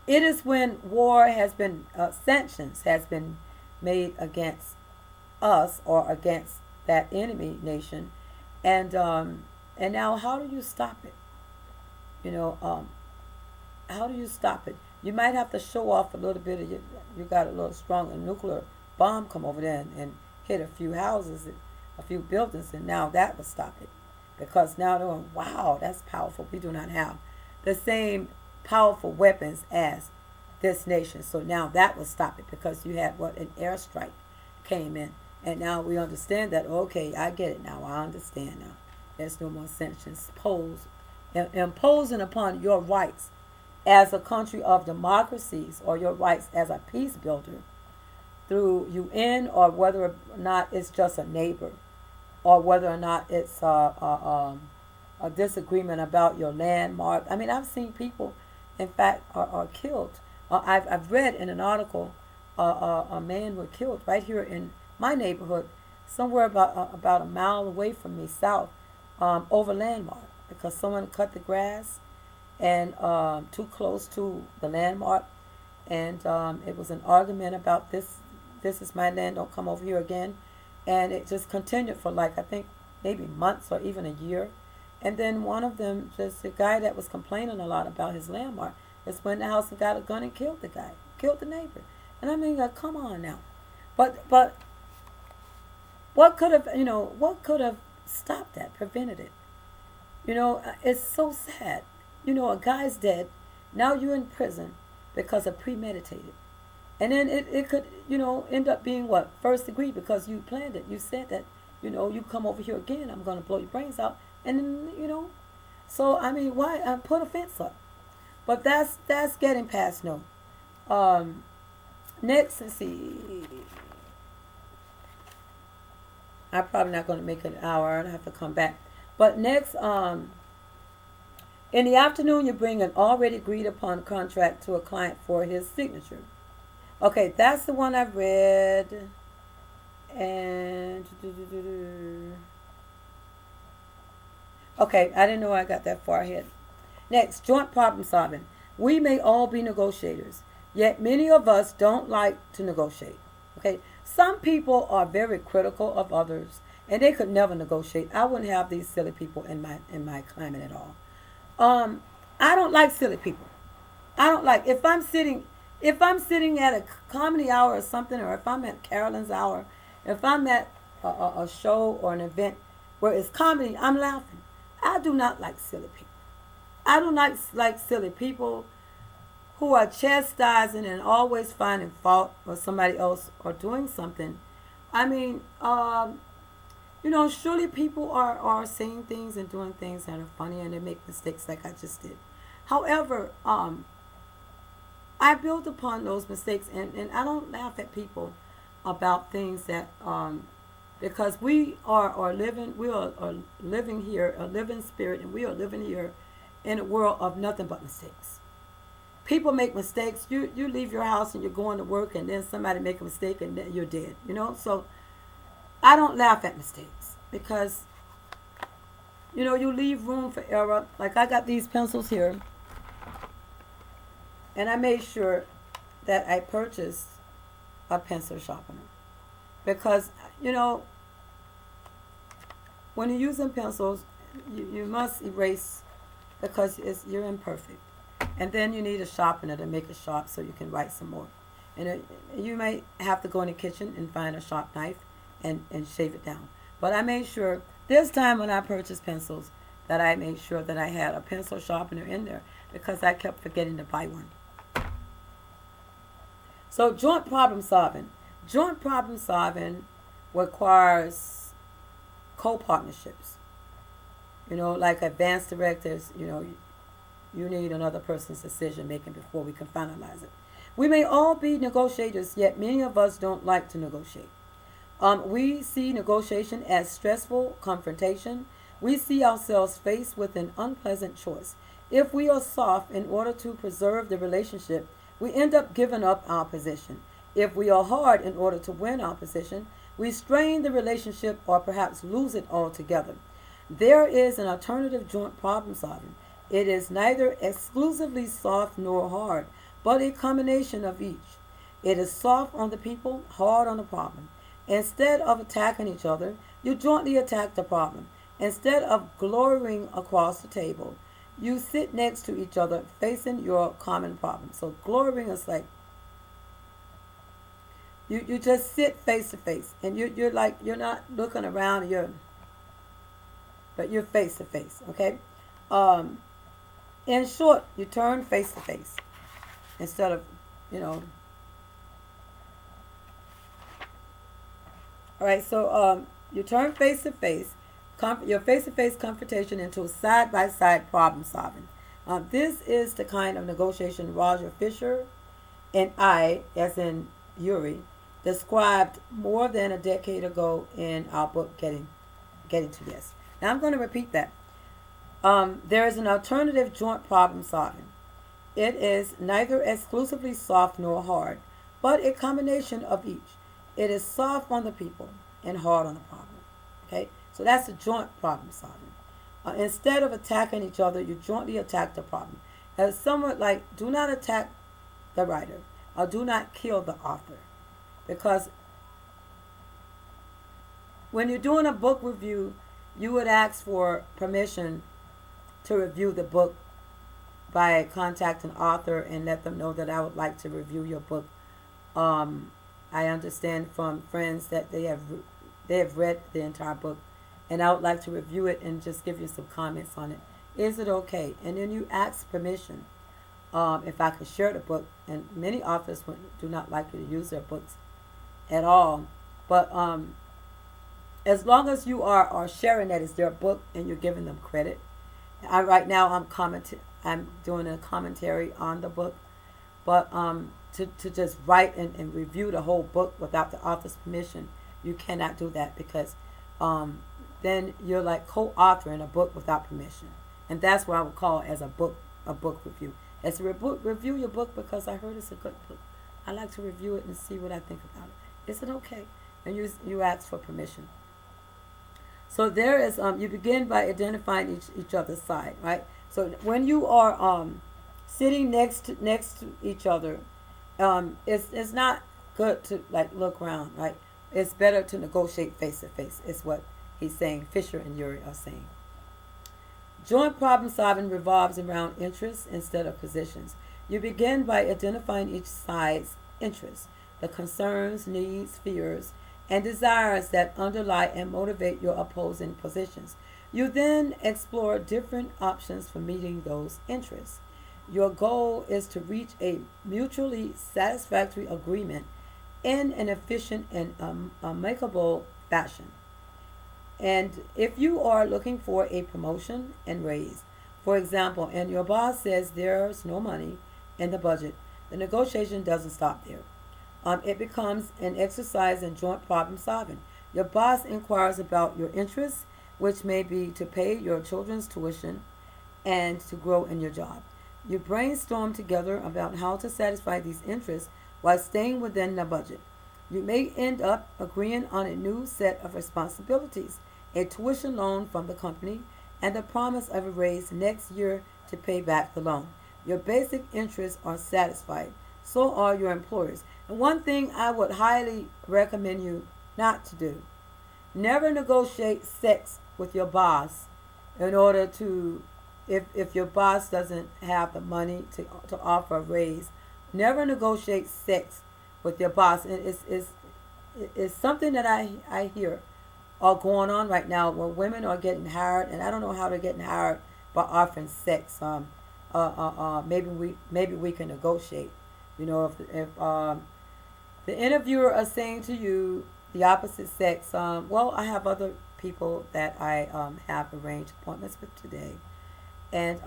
it is when war has been, sanctions has been made against us or against that enemy nation, and now how do you stop it? How do you stop it? You might have to show off a little bit of you got a little strong nuclear bomb come over there and hit a few houses, a few buildings, and now that will stop it, because now they're going, wow, that's powerful. We do not have the same powerful weapons as this nation, so now that will stop it, because you had an airstrike came in And now we understand that, okay, I get it now. I understand now. There's no more sanctions imposing upon your rights as a country of democracies or your rights as a peace builder through UN, or whether or not it's just a neighbor, or whether or not it's a disagreement about your landmark. I mean, I've seen people, in fact, are killed. I've read in an article a man was killed right here in my neighborhood, somewhere about a mile away from me, south, over landmark, because someone cut the grass and too close to the landmark, and it was an argument about this. This is my land. Don't come over here again. And it just continued for, like, I think maybe months or even a year. And then one of them, just the guy that was complaining a lot about his landmark, just went in the house and got a gun and killed the guy, killed the neighbor. And I mean, like, come on now. But what could have stopped that, prevented it? It's so sad. A guy's dead. Now you're in prison because of premeditated. And then it could, end up being what? First degree, because you planned it. You said that, you come over here again, I'm going to blow your brains out. And then, so, I mean, why? Put a fence up. But that's getting past no. Next, let's see. I'm probably not going to make it an hour. I'll have to come back. But next, in the afternoon, you bring an already agreed upon contract to a client for his signature. Okay, that's the one I've read. And okay, I didn't know I got that far ahead. Next, joint problem solving. We may all be negotiators, yet many of us don't like to negotiate. Okay, some people are very critical of others, and they could never negotiate. I wouldn't have these silly people in my climate at all. I don't like silly people. I don't like if I'm sitting at a comedy hour or something, or if I'm at Carolyn's hour, if I'm at a show or an event where it's comedy, I'm laughing. I do not like silly people. I do not like silly people who are chastising and always finding fault with somebody else or doing something. I mean, surely people are saying things and doing things that are funny, and they make mistakes like I just did. However, I build upon those mistakes, and I don't laugh at people about things that, because we are living here, a living spirit, and we are living here in a world of nothing but mistakes. People make mistakes. You leave your house and you're going to work, and then somebody make a mistake and then you're dead. So I don't laugh at mistakes, because you leave room for error. Like, I got these pencils here, and I made sure that I purchased a pencil sharpener, because when you're using pencils, you must erase, because you're imperfect. And then you need a sharpener to make it sharp so you can write some more. And you might have to go in the kitchen and find a sharp knife and shave it down. But I made sure this time when I purchased pencils that I made sure that I had a pencil sharpener in there, because I kept forgetting to buy one. So joint problem solving. Joint problem solving requires co-partnerships. Like advanced directives, you need another person's decision making before we can finalize it. We may all be negotiators, yet many of us don't like to negotiate. We see negotiation as stressful confrontation. We see ourselves faced with an unpleasant choice. If we are soft in order to preserve the relationship, we end up giving up our position. If we are hard in order to win our position, we strain the relationship or perhaps lose it altogether. There is an alternative joint problem solving. It is neither exclusively soft nor hard, but a combination of each. It is soft on the people, hard on the problem. Instead of attacking each other, you jointly attack the problem. Instead of glowering across the table, you sit next to each other facing your common problem. So glowering is like you just sit face to face, and you're like, you're not looking around, but you're face to face. Okay. In short, you turn face to face instead of All right, so you turn face to face, your face to face confrontation into side by side problem solving. This is the kind of negotiation Roger Fisher and I, as in Yuri, described more than a decade ago in our book, Getting to Yes. Now I'm going to repeat that. There is an alternative joint problem solving. It is neither exclusively soft nor hard, but a combination of each. It is soft on the people and hard on the problem. Okay, so that's the joint problem solving. Instead of attacking each other, you jointly attack the problem. It's somewhat like do not attack the writer or do not kill the author, because when you're doing a book review, you would ask for permission to review the book by contacting an author and let them know that I would like to review your book. I understand from friends that they have read the entire book, and I would like to review it and just give you some comments on it. Is it okay? And then you ask permission if I could share the book. And many authors do not like you to use their books at all, but as long as you are sharing that it's their book and you're giving them credit. Right now I'm doing a commentary on the book, but to just write and review the whole book without the author's permission, you cannot do that, because then you're like co-authoring a book without permission, and that's what I would call as a book review. As a review your book because I heard it's a good book. I like to review it and see what I think about it. Is it okay? And you ask for permission. So there is you begin by identifying each other's side, right? So when you are sitting next to each other, it's not good to like look around, right? It's better to negotiate face to face. Is what he's saying. Fisher and Yuri are saying. Joint problem solving revolves around interests instead of positions. You begin by identifying each side's interests, the concerns, needs, fears, and desires that underlie and motivate your opposing positions. You then explore different options for meeting those interests. Your goal is to reach a mutually satisfactory agreement in an efficient and amicable fashion. And if you are looking for a promotion and raise, for example, and your boss says there's no money in the budget, the negotiation doesn't stop there. It becomes an exercise in joint problem solving. Your boss inquires about your interests, which may be to pay your children's tuition and to grow in your job. You brainstorm together about how to satisfy these interests while staying within the budget. You may end up agreeing on a new set of responsibilities, a tuition loan from the company, and the promise of a raise next year to pay back the loan. Your basic interests are satisfied. So are your employers. And one thing I would highly recommend you not to do: never negotiate sex with your boss in order to, if your boss doesn't have the money to offer a raise, never negotiate sex with your boss. And it's something that I hear are going on right now where women are getting hired, and I don't know how they're getting hired by offering sex. Maybe we can negotiate. You know, if the interviewer is saying to you the opposite sex, well, I have other people that I have arranged appointments with today, and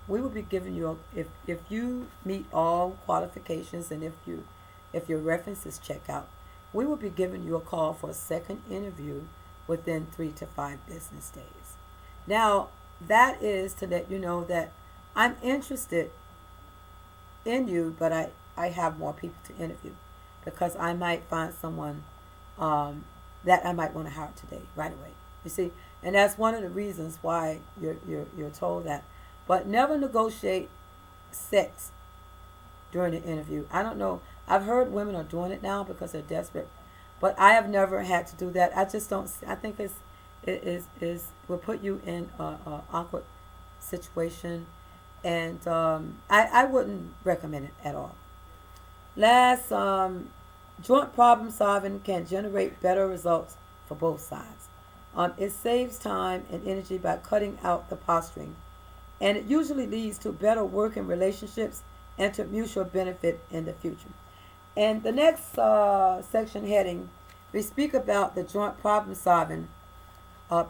we will be giving you if you meet all qualifications and if your references check out, we will be giving you a call for a second interview within 3 to 5 business days. Now, that is to let you know that I'm interested in you, but I have more people to interview, because I might find someone that I might want to hire today, right away. You see, and that's one of the reasons why you're told that. But never negotiate sex during the interview. I don't know. I've heard women are doing it now because they're desperate, but I have never had to do that. I just don't. I think it will put you in a awkward situation, and I wouldn't recommend it at all. Last, joint problem solving can generate better results for both sides. It saves time and energy by cutting out the posturing, and it usually leads to better working relationships and to mutual benefit in the future. And the next section heading We speak about the joint problem solving,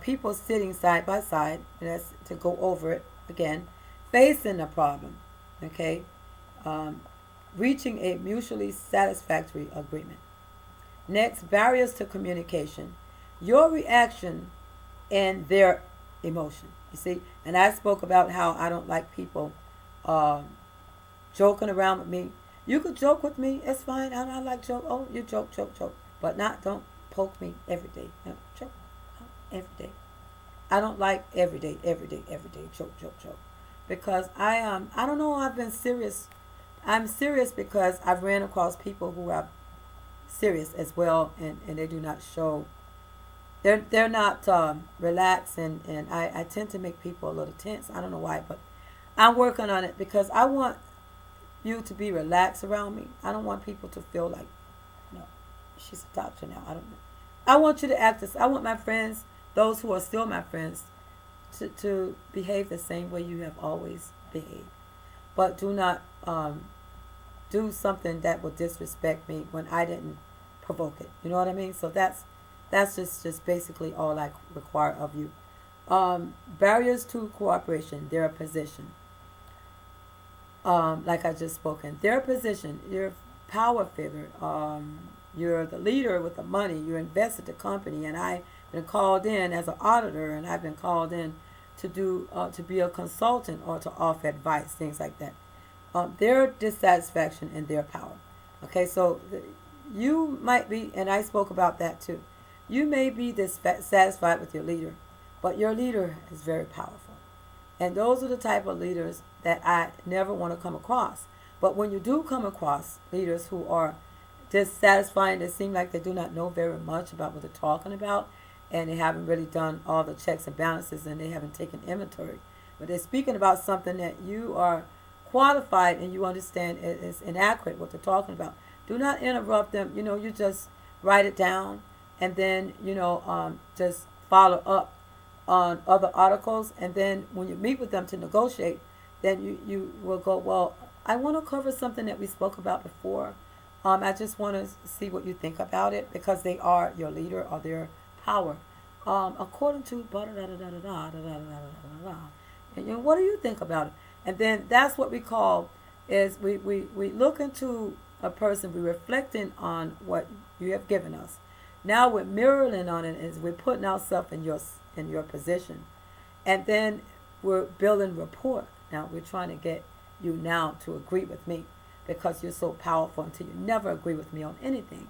people sitting side by side, and that's to go over it again, facing the problem, okay, um, reaching a mutually satisfactory agreement. Next, barriers to communication, your reaction and their emotion. You see, and I spoke about how I don't like people um, joking around with me. You could joke with me, it's fine. I like joke. Oh, you joke, joke, joke, but not don't poke me every day. No, joke every day. I don't like every day, joke, joke, joke, because I don't know. I've been serious. I'm serious because I've ran across people who are serious as well, and they do not show. They're not relaxed, and I tend to make people a little tense. I don't know why, but I'm working on it because I want you to be relaxed around me. I don't want people to feel like, no, she's a doctor now. I don't know. I want you to act this. I want my friends, those who are still my friends, to behave the same way you have always behaved. But do not do something that will disrespect me when I didn't provoke it. You know what I mean? So that's just basically all I require of you. Barriers to cooperation, their position. Like I just spoken, their position, you're a power figure. You're the leader with the money. You invested the company, and I've been called in as an auditor, and I've been called in to do to be a consultant or to offer advice, things like that. Their dissatisfaction and their power. Okay, so you might be, and I spoke about that too. You may be dissatisfied with your leader, but your leader is very powerful. And those are the type of leaders that I never want to come across. But when you do come across leaders who are dissatisfying, they seem like they do not know very much about what they're talking about, and they haven't really done all the checks and balances, and they haven't taken inventory. But they're speaking about something that you are qualified and you understand is inaccurate what they're talking about. Do not interrupt them. You just write it down, and then just follow up on other articles, and then when you meet with them to negotiate, then you will go, well, I want to cover something that we spoke about before. I just want to see what you think about it, because they are your leader or their power. According to and what do you think about it? And then that's what we call is we look into a person, we're reflecting on what you have given us. Now we're mirroring on it, is we're putting ourselves in your position, and then we're building rapport. Now we're trying to get you now to agree with me, because you're so powerful until you never agree with me on anything.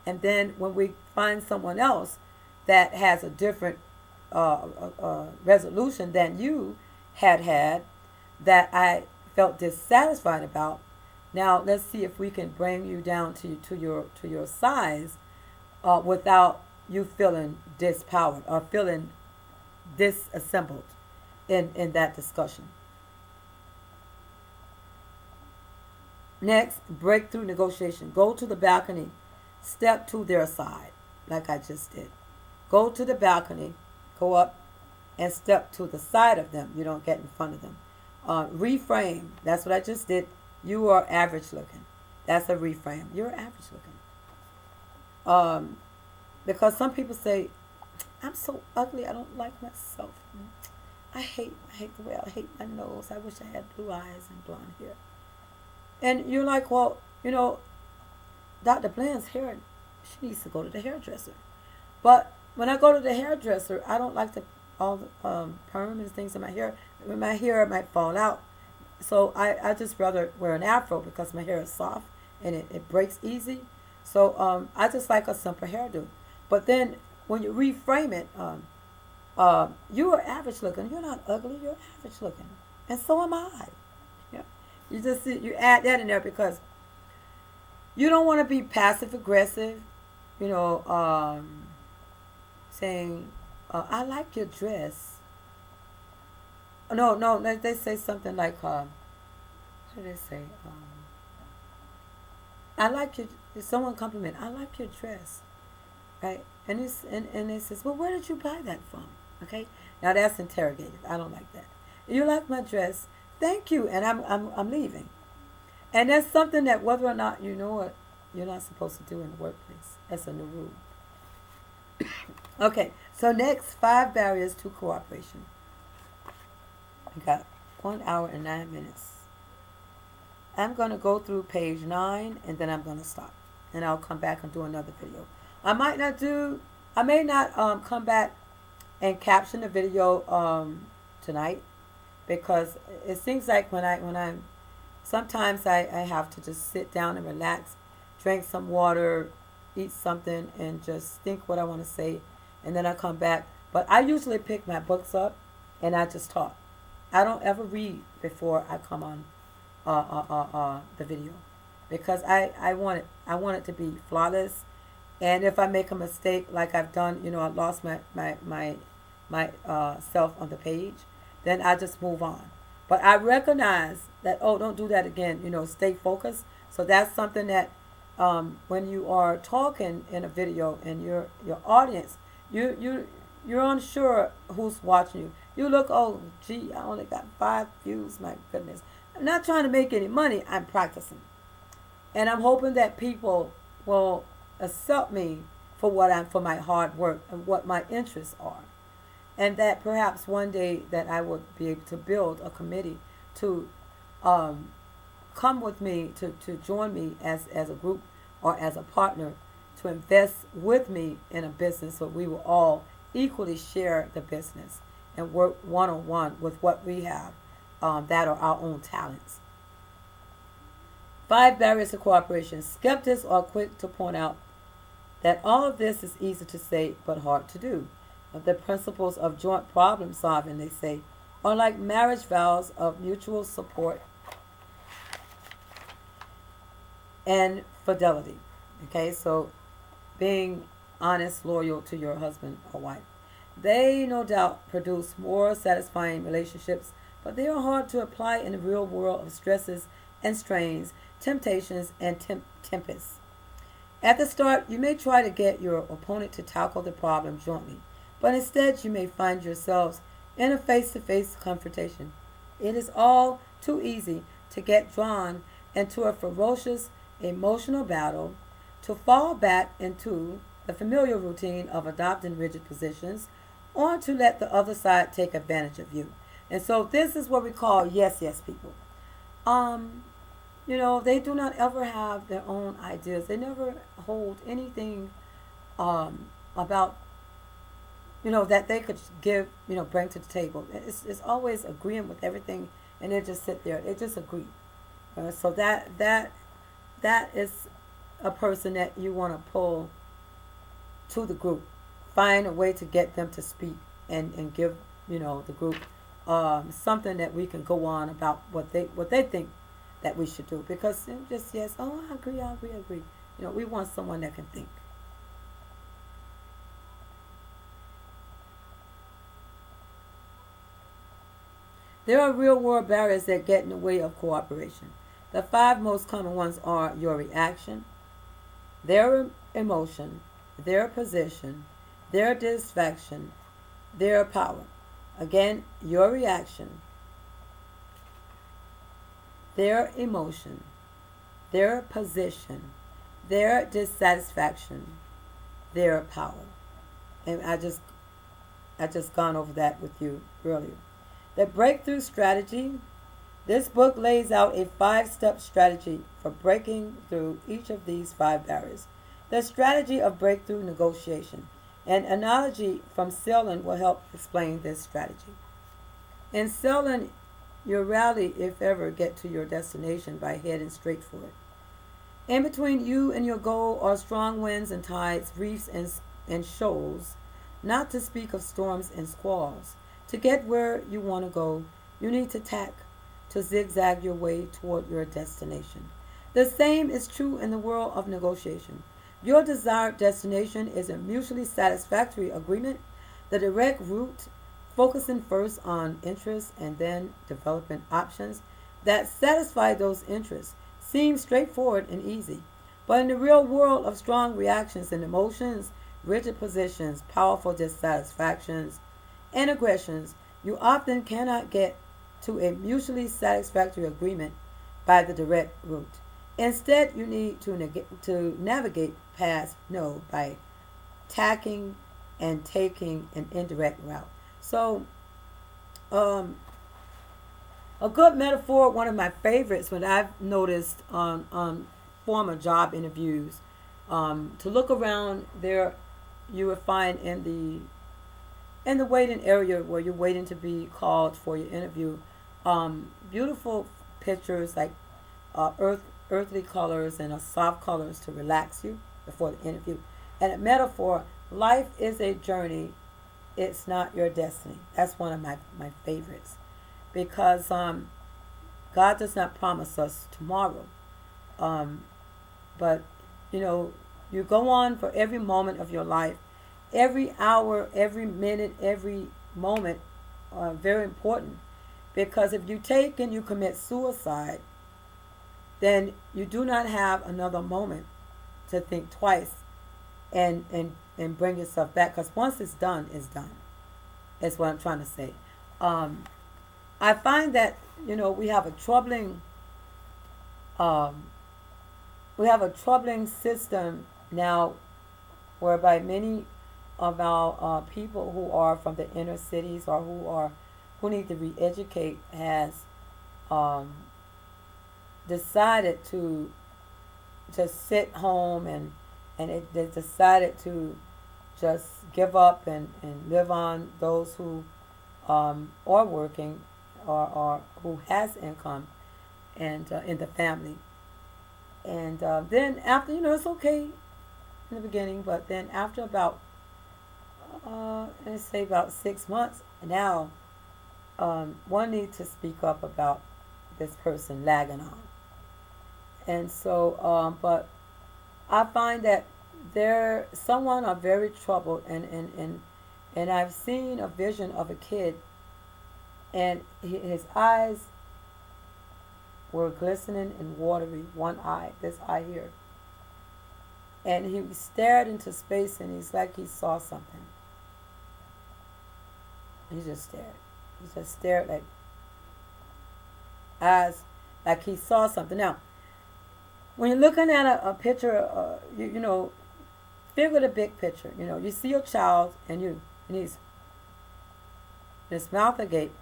And then when we find someone else that has a different resolution than you had that I felt dissatisfied about, now let's see if we can bring you down to your size without you feeling dispowered or feeling disassembled in that discussion. Next, breakthrough negotiation. Go to the balcony, step to their side, like I just did. Go to the balcony, go up, and step to the side of them. You don't get in front of them. Reframe. That's what I just did. You are average looking. That's a reframe. You're average looking. Because some people say, I'm so ugly, I don't like myself. I hate the way I hate my nose. I wish I had blue eyes and blonde hair. And you're like, well, Dr. Blann's hair, she needs to go to the hairdresser. But when I go to the hairdresser, I don't like all the perm and things in my hair. My hair might fall out. So I just rather wear an afro because my hair is soft and it breaks easy. So I just like a simple hairdo. But then when you reframe it, you are average looking. You're not ugly. You're average looking. And so am I. Yeah. You add that in there because you don't want to be passive aggressive, saying, I like your dress. No, they say something like, what do they say? I like your, someone compliment, I like your dress, right? And it says, well, where did you buy that from? Okay, now that's interrogative. I don't like that. You like my dress? Thank you, and I'm leaving. And that's something that whether or not you know it, you're not supposed to do in the workplace. That's a new rule. Okay, so next, 5 barriers to cooperation. We got 1 hour and 9 minutes. I'm going to go through page 9 and then I'm going to stop. And I'll come back and do another video. I may not come back and caption the video tonight, because it seems like sometimes I have to just sit down and relax, drink some water, eat something, and just think what I want to say, and then I come back. But I usually pick my books up and I just talk. I don't ever read before I come on the video, because I want it to be flawless. And if I make a mistake, like I've done, I lost my self on the page, then I just move on. But I recognize that, don't do that again. Stay focused. So that's something that when you are talking in a video and your audience, you're unsure who's watching you. You look, oh gee, I only got 5 views. My goodness. I'm not trying to make any money. I'm practicing, and I'm hoping that people will accept me for my hard work and what my interests are, and that perhaps one day that I would be able to build a committee to come with me, to join me as a group or as a partner, to invest with me in a business, so we will all equally share the business and work one-on-one with what we have, that are our own talents. 5 barriers to cooperation. Skeptics are quick to point out that all of this is easy to say but hard to do. The principles of joint problem solving, they say, are like marriage vows of mutual support and fidelity. Okay, so being honest, loyal to your husband or wife. They no doubt produce more satisfying relationships, but they are hard to apply in the real world of stresses and strains, temptations and tempests. At the start, you may try to get your opponent to tackle the problem jointly, but instead you may find yourselves in a face-to-face confrontation. It is all too easy to get drawn into a ferocious emotional battle, to fall back into the familiar routine of adopting rigid positions, or to let the other side take advantage of you. And so this is what we call yes people. They do not ever have their own ideas. They never hold anything about, that they could give, bring to the table. It's always agreeing with everything, and they just sit there. They just agree. So that is a person that you want to pull to the group. Find a way to get them to speak and give, the group something that we can go on about what they think that we should do. Because just yes, I agree. We want someone that can think. There are real world barriers that get in the way of cooperation. The 5 most common ones are your reaction, their emotion, their position, their dissatisfaction, their power. Again, your reaction, their emotion, their position, their dissatisfaction, their power. And I just gone over that with you earlier. The breakthrough strategy. This book lays out a 5-step strategy for breaking through each of these 5 barriers. The strategy of breakthrough negotiation. An analogy from sailing will help explain this strategy. In sailing, you rarely, if ever, get to your destination by heading straight for it. In between you and your goal are strong winds and tides, reefs and shoals, not to speak of storms and squalls. To get where you want to go, you need to tack, to zigzag your way toward your destination. The same is true in the world of negotiation. Your desired destination is a mutually satisfactory agreement, the direct route, focusing first on interests and then developing options that satisfy those interests, seems straightforward and easy. But in the real world of strong reactions and emotions, rigid positions, powerful dissatisfactions, and aggressions, you often cannot get to a mutually satisfactory agreement by the direct route. Instead, you need to navigate past no by tacking and taking an indirect route. So, um, a good metaphor, one of my favorites, when I've noticed on former job interviews, to look around there, you would find in the waiting area where you're waiting to be called for your interview, beautiful pictures like earthly colors and soft colors to relax you before the interview. And a metaphor, life is a journey, it's not your destiny. That's one of my favorites because God does not promise us tomorrow. Um, but, you know, you go on for every moment of your life. Every hour, every minute, every moment are very important. Because if you take and you commit suicide, then you do not have another moment to think twice and bring yourself back. Because once it's done, it's done. That's what I'm trying to say. I find that, you know, um, we have a troubling system now whereby many of our people who are from the inner cities or who need to re-educate has um, decided to just sit home and they decided to just give up and live on those who are working or who has income and in the family. And then after, you know, it's okay in the beginning, but then after about, let's say about 6 months, now one needs to speak up about this person lagging on. And so, but I find that someone are very troubled, and I've seen a vision of a kid, and his eyes were glistening and watery, one eye, this eye here. And he stared into space, and he's like he saw something. He just stared. He just stared like eyes, like he saw something. Now, when you're looking at a picture, you know, figure the big picture. You know, you see your child, and his mouth agape,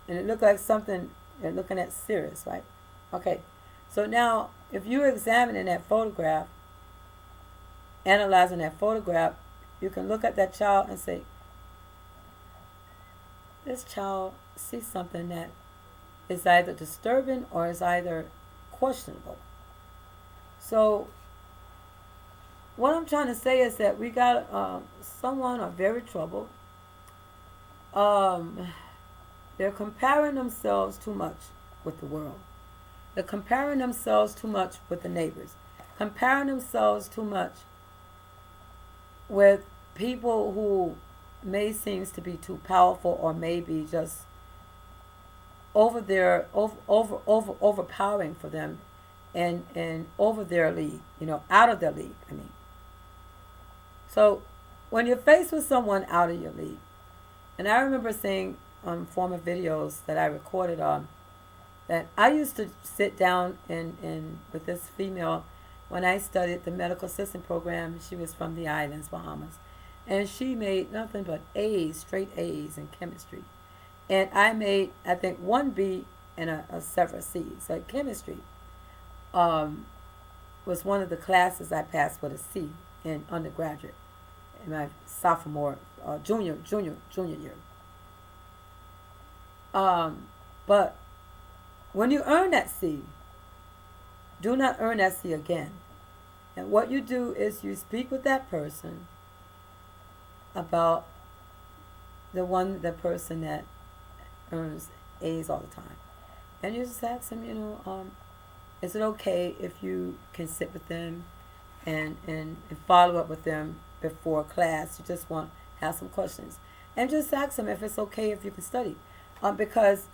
and it looked like something you're looking at serious, right? Okay. So now, if you're examining that photograph, analyzing that photograph, you can look at that child and say, this child sees something that is either disturbing or is either questionable. So, what I'm trying to say is that we got someone are very troubled. They're comparing themselves too much with the world. They're comparing themselves too much with the neighbors. Comparing themselves too much with people who may seems to be too powerful or maybe just overpowering for them and over their league, you know, out of their league, I mean. So when you're faced with someone out of your league, and I remember seeing on former videos that I recorded on, that I used to sit down in with this female when I studied the medical assistant program. She was from the islands, Bahamas, and she made nothing but A's, straight A's in chemistry, and I made, I think, one B and several C's. So chemistry was one of the classes I passed with a C in undergraduate in my sophomore, junior year. But when you earn that C, do not earn that C again. And what you do is you speak with that person about the person that earns A's all the time. And you just ask them, you know, is it okay if you can sit with them and follow up with them before class? You just want to have some questions. And just ask them if it's okay if you can study. Because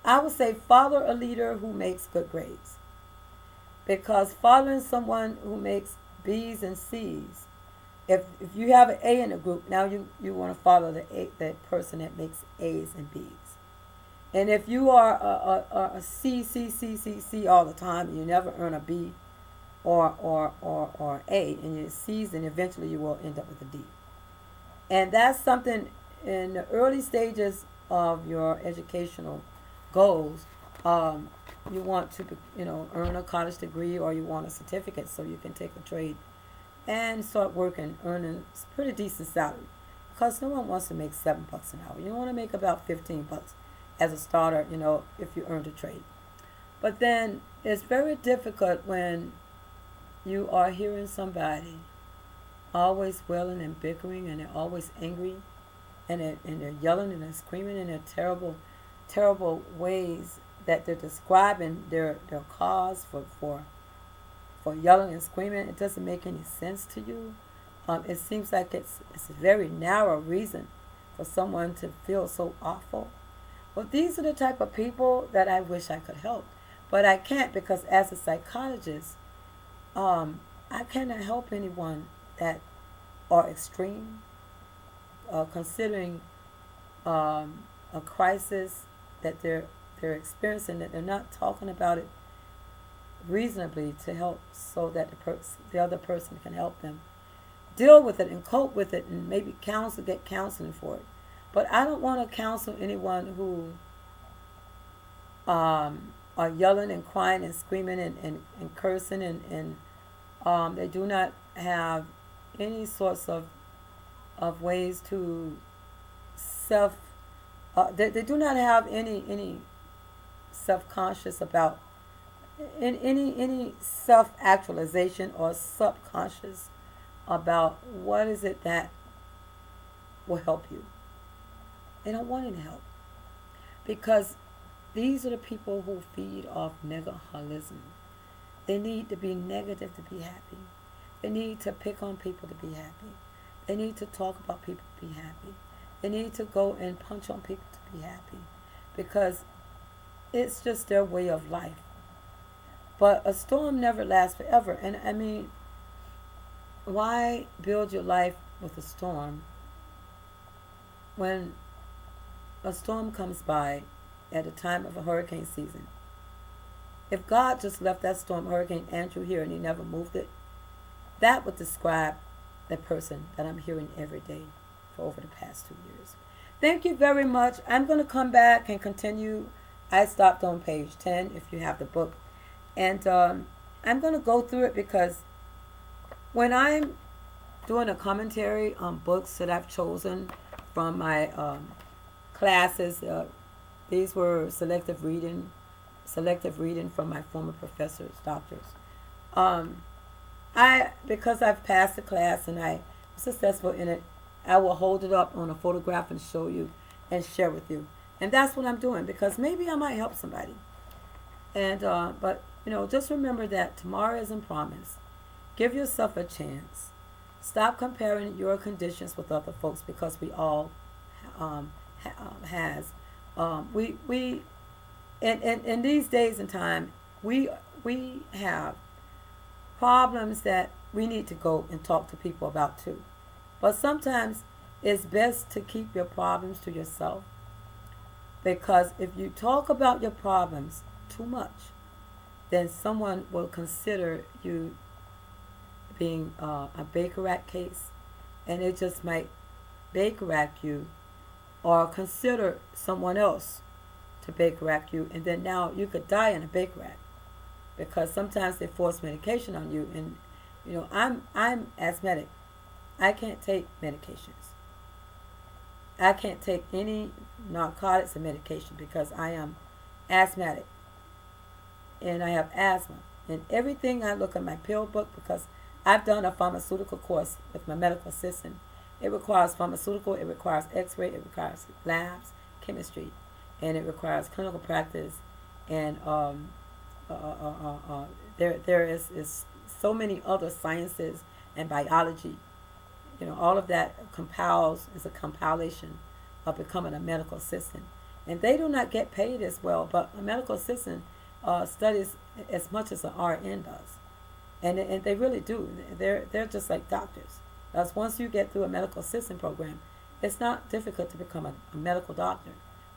I would say follow a leader who makes good grades. Because following someone who makes B's and C's, if you have an A in a group, now you want to follow the person that makes A's and B's. And if you are a C all the time and you never earn a B, or A, and your C's, and eventually you will end up with a D. And that's something in the early stages of your educational goals. You want to, earn a college degree, or you want a certificate so you can take a trade and start working, earning a pretty decent salary. Because no one wants to make $7 an hour. You want to make about $15 as a starter, if you earned a trade. But then it's very difficult when you are hearing somebody always wailing and bickering, and they're always angry, and they're yelling and they're screaming in their terrible, terrible ways that they're describing their cause for yelling and screaming. It doesn't make any sense to you. It seems like it's a very narrow reason for someone to feel so awful. Well, these are the type of people that I wish I could help, but I can't, because as a psychologist, I cannot help anyone that are extreme, considering a crisis that they're experiencing, that they're not talking about it reasonably to help, so that the other person can help them deal with it and cope with it, and maybe get counseling for it. But I don't want to counsel anyone who are yelling and crying and screaming and cursing, and they do not have any sorts of ways to they do not have any self-conscious about any self-actualization, or subconscious about what is it that will help you. They don't want any help, because these are the people who feed off negaholism. They need to be negative to be happy. They need to pick on people to be happy. They need to talk about people to be happy. They need to go and punch on people to be happy, because it's just their way of life. But a storm never lasts forever. And I mean, why build your life with a storm when a storm comes by at the time of a hurricane season? If God just left that storm, Hurricane Andrew, here, and he never moved it, that would describe the person that I'm hearing every day for over the past 2 years. Thank you very much. I'm going to come back and continue. I stopped on page 10 if you have the book. And I'm going to go through it, because when I'm doing a commentary on books that I've chosen from my classes, these were selective reading from my former professors, doctors. Because I've passed the class and I'm successful in it, I will hold it up on a photograph and show you and share with you. And that's what I'm doing, because maybe I might help somebody. And but just remember that tomorrow isn't promised. Give yourself a chance. Stop comparing your conditions with other folks, because we all has. We in these days and time, we have problems that we need to go and talk to people about too. But sometimes it's best to keep your problems to yourself, because if you talk about your problems too much, then someone will consider you being a Baker Act case, and it just might Baker Act you, or consider someone else to Baker Act you, and then now you could die in a Baker Act, because sometimes they force medication on you. And I'm asthmatic. I can't take medications. I can't take any narcotics or medication, because I am asthmatic and I have asthma. And everything, I look at my pill book, because I've done a pharmaceutical course with my medical assistant. It requires pharmaceutical, it requires x-ray, it requires labs, chemistry, and it requires clinical practice. And there is so many other sciences and biology. All of that is a compilation of becoming a medical assistant. And they do not get paid as well, but a medical assistant studies as much as an RN does. And they really do. They're just like doctors. Because once you get through a medical assistant program, it's not difficult to become a medical doctor,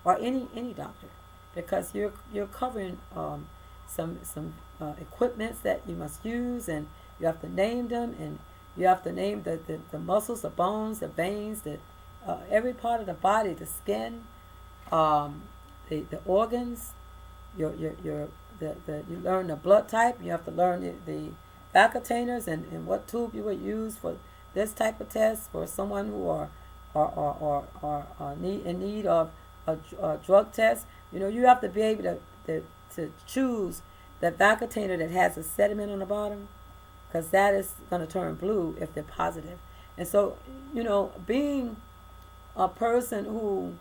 or any doctor, because you're covering some equipments that you must use, and you have to name them, and you have to name the muscles, the bones, the veins, every part of the body, the skin, um, the organs, your you learn the blood type. You have to learn the facultators and what tube you would use for this type of test for someone who are in need of a drug test. You have to be able to choose the vaccinator that has a sediment on the bottom, because that is going to turn blue if they're positive. And so, being a person who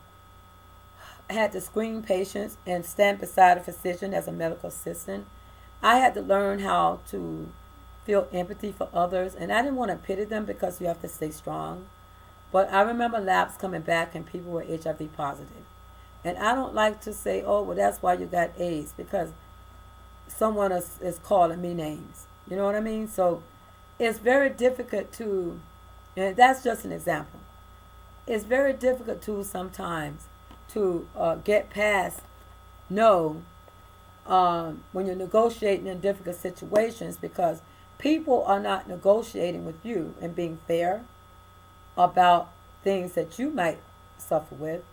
had to screen patients and stand beside a physician as a medical assistant, I had to learn how to feel empathy for others. And I didn't want to pity them, because you have to stay strong. But I remember labs coming back and people were HIV positive. And I don't like to say, oh, well, that's why you got AIDS, because someone is calling me names. You know what I mean? So it's very difficult and that's just an example. It's very difficult sometimes to get past no when you're negotiating in difficult situations, because people are not negotiating with you and being fair about things that you might suffer with,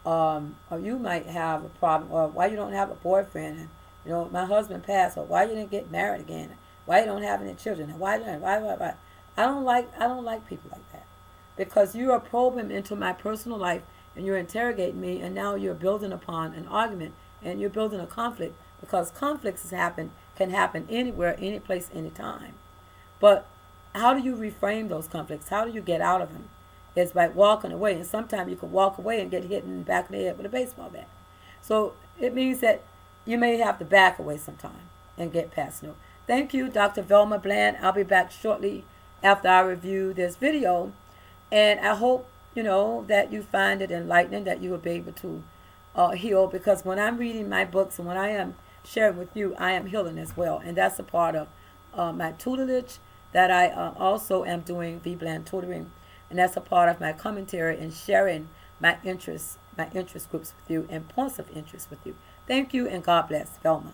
or you might have a problem, or why you don't have a boyfriend, and my husband passed, or why you didn't get married again, why you don't have any children, and why. I don't like people like that, because you are probing into my personal life and you're interrogating me, and now you're building upon an argument and you're building a conflict, because conflicts can happen anywhere, any place, anytime. But how do you reframe those conflicts? How do you get out of them? It's by walking away, and sometimes you can walk away and get hit in the back of the head with a baseball bat. So it means that you may have to back away sometime and get past no. Thank you, Dr. Velma Blann. I'll be back shortly after I review this video, and I hope that you find it enlightening, that you will be able to heal, because when I'm reading my books and when I am sharing with you, I am healing as well. And that's a part of my tutelage that I also am doing, Blann tutoring, and that's a part of my commentary and sharing my interest groups with you and points of interest with you. Thank you, and God bless. Velma.